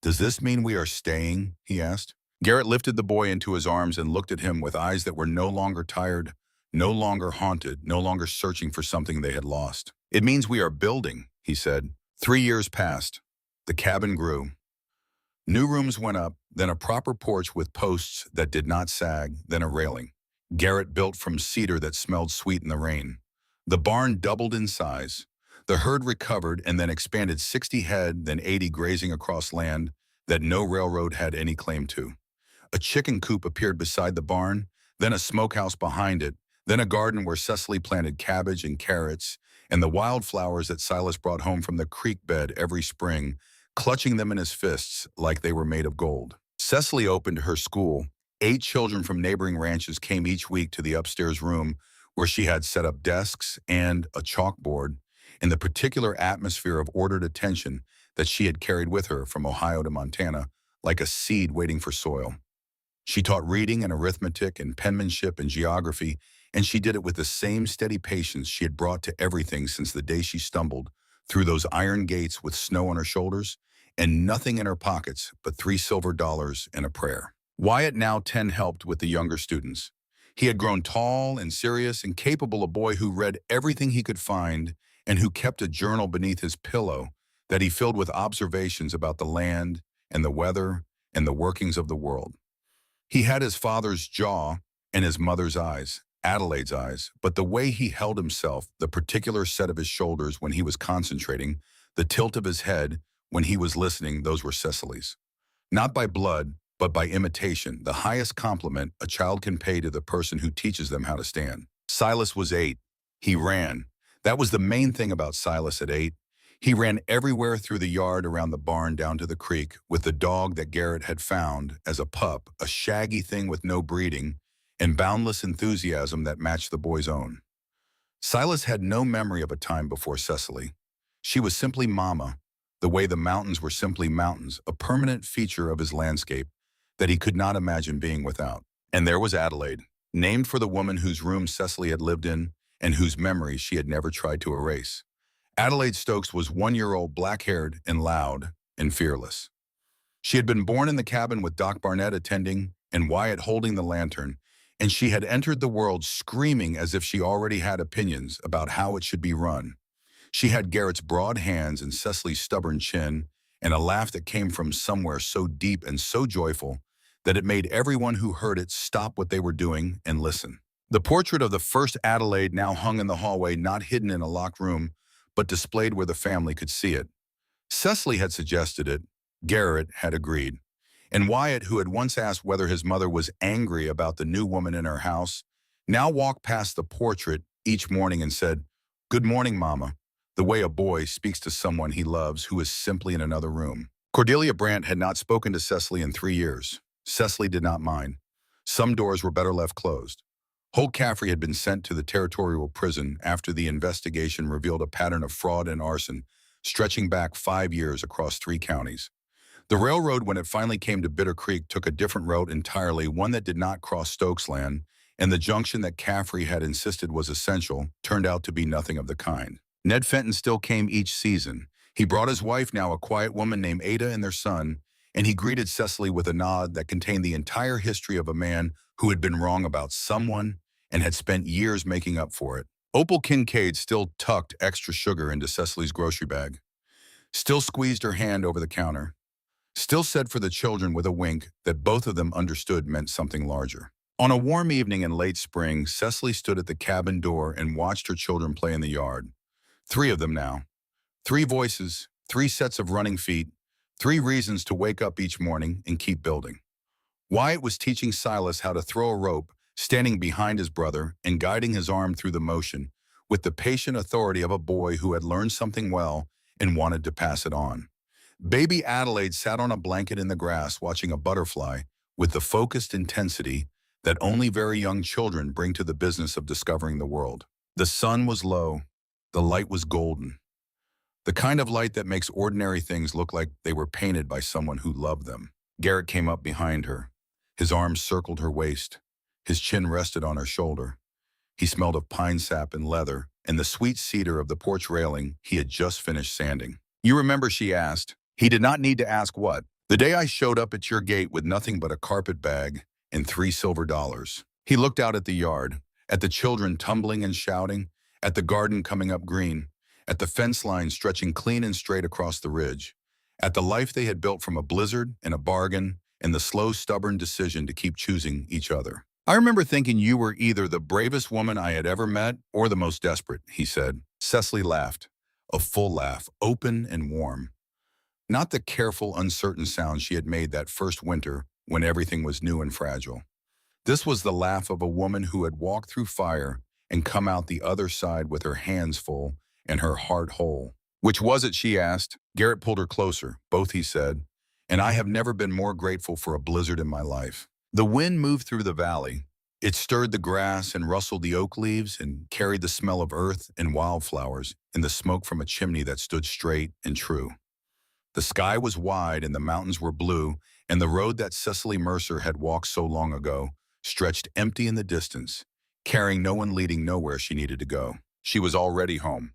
"Does this mean we are staying?" he asked. Garrett lifted the boy into his arms and looked at him with eyes that were no longer tired, no longer haunted, no longer searching for something they had lost. "It means we are building," he said. 3 years passed. The cabin grew. New rooms went up, then a proper porch with posts that did not sag, then a railing. Garrett built from cedar that smelled sweet in the rain. The barn doubled in size. The herd recovered and then expanded 60 head, then 80 grazing across land that no railroad had any claim to. A chicken coop appeared beside the barn, then a smokehouse behind it, then a garden where Cecily planted cabbage and carrots, and the wildflowers that Silas brought home from the creek bed every spring, clutching them in his fists like they were made of gold. Cecily opened her school. 8 children from neighboring ranches came each week to the upstairs room where she had set up desks and a chalkboard in the particular atmosphere of ordered attention that she had carried with her from Ohio to Montana, like a seed waiting for soil. She taught reading and arithmetic and penmanship and geography, and she did it with the same steady patience she had brought to everything since the day she stumbled through those iron gates with snow on her shoulders and nothing in her pockets but $3 silver and a prayer. Wyatt, now 10, helped with the younger students. He had grown tall and serious and capable, a boy who read everything he could find and who kept a journal beneath his pillow that he filled with observations about the land and the weather and the workings of the world. He had his father's jaw and his mother's eyes, Adelaide's eyes, but the way he held himself, the particular set of his shoulders when he was concentrating, the tilt of his head when he was listening, those were Cecily's. Not by blood, but by imitation, the highest compliment a child can pay to the person who teaches them how to stand. Silas was 8. He ran. That was the main thing about Silas at 8. He ran everywhere through the yard, around the barn, down to the creek, with the dog that Garrett had found as a pup, a shaggy thing with no breeding, and boundless enthusiasm that matched the boy's own. Silas had no memory of a time before Cecily. She was simply Mama, the way the mountains were simply mountains, a permanent feature of his landscape that he could not imagine being without. And there was Adelaide, named for the woman whose room Cecily had lived in and whose memory she had never tried to erase. Adelaide Stokes was 1-year-old, black-haired and loud and fearless. She had been born in the cabin with Doc Barnett attending and Wyatt holding the lantern, and she had entered the world screaming as if she already had opinions about how it should be run. She had Garrett's broad hands and Cecily's stubborn chin, and a laugh that came from somewhere so deep and so joyful that it made everyone who heard it stop what they were doing and listen. The portrait of the first Adelaide now hung in the hallway, not hidden in a locked room, but displayed where the family could see it. Cecily had suggested it. Garrett had agreed. And Wyatt, who had once asked whether his mother was angry about the new woman in her house, now walked past the portrait each morning and said, "Good morning, Mama," the way a boy speaks to someone he loves who is simply in another room. Cordelia Brandt had not spoken to Cecily in 3 years. Cecily did not mind. Some doors were better left closed. Holt Caffrey had been sent to the territorial prison after the investigation revealed a pattern of fraud and arson stretching back 5 years across 3 counties. The railroad, when it finally came to Bitter Creek, took a different route entirely, one that did not cross Stokes land, and the junction that Caffrey had insisted was essential turned out to be nothing of the kind. Ned Fenton still came each season. He brought his wife, now a quiet woman, named Ada, and their son, and he greeted Cecily with a nod that contained the entire history of a man who had been wrong about someone and had spent years making up for it. Opal Kincaid still tucked extra sugar into Cecily's grocery bag, still squeezed her hand over the counter, still said for the children with a wink that both of them understood meant something larger. On a warm evening in late spring, Cecily stood at the cabin door and watched her children play in the yard. 3 of them now. 3 voices, 3 sets of running feet, 3 reasons to wake up each morning and keep building. Wyatt was teaching Silas how to throw a rope, standing behind his brother and guiding his arm through the motion with the patient authority of a boy who had learned something well and wanted to pass it on. Baby Adelaide sat on a blanket in the grass watching a butterfly with the focused intensity that only very young children bring to the business of discovering the world. The sun was low. The light was golden. The kind of light that makes ordinary things look like they were painted by someone who loved them. Garrett came up behind her. His arms circled her waist. His chin rested on her shoulder. He smelled of pine sap and leather and the sweet cedar of the porch railing he had just finished sanding. "You remember," she asked. He did not need to ask what. "The day I showed up at your gate with nothing but a carpet bag and $3 silver." He looked out at the yard, at the children tumbling and shouting, at the garden coming up green, at the fence line stretching clean and straight across the ridge, at the life they had built from a blizzard and a bargain and the slow, stubborn decision to keep choosing each other. "I remember thinking you were either the bravest woman I had ever met or the most desperate," he said. Cecily laughed, a full laugh, open and warm. Not the careful, uncertain sound she had made that first winter when everything was new and fragile. This was the laugh of a woman who had walked through fire and come out the other side with her hands full and her heart whole. "Which was it?" she asked. Garrett pulled her closer. "Both," he said. "And I have never been more grateful for a blizzard in my life." The wind moved through the valley. It stirred the grass and rustled the oak leaves and carried the smell of earth and wildflowers and the smoke from a chimney that stood straight and true. The sky was wide and the mountains were blue, and the road that Cecily Mercer had walked so long ago stretched empty in the distance, carrying no one, leading nowhere she needed to go. She was already home.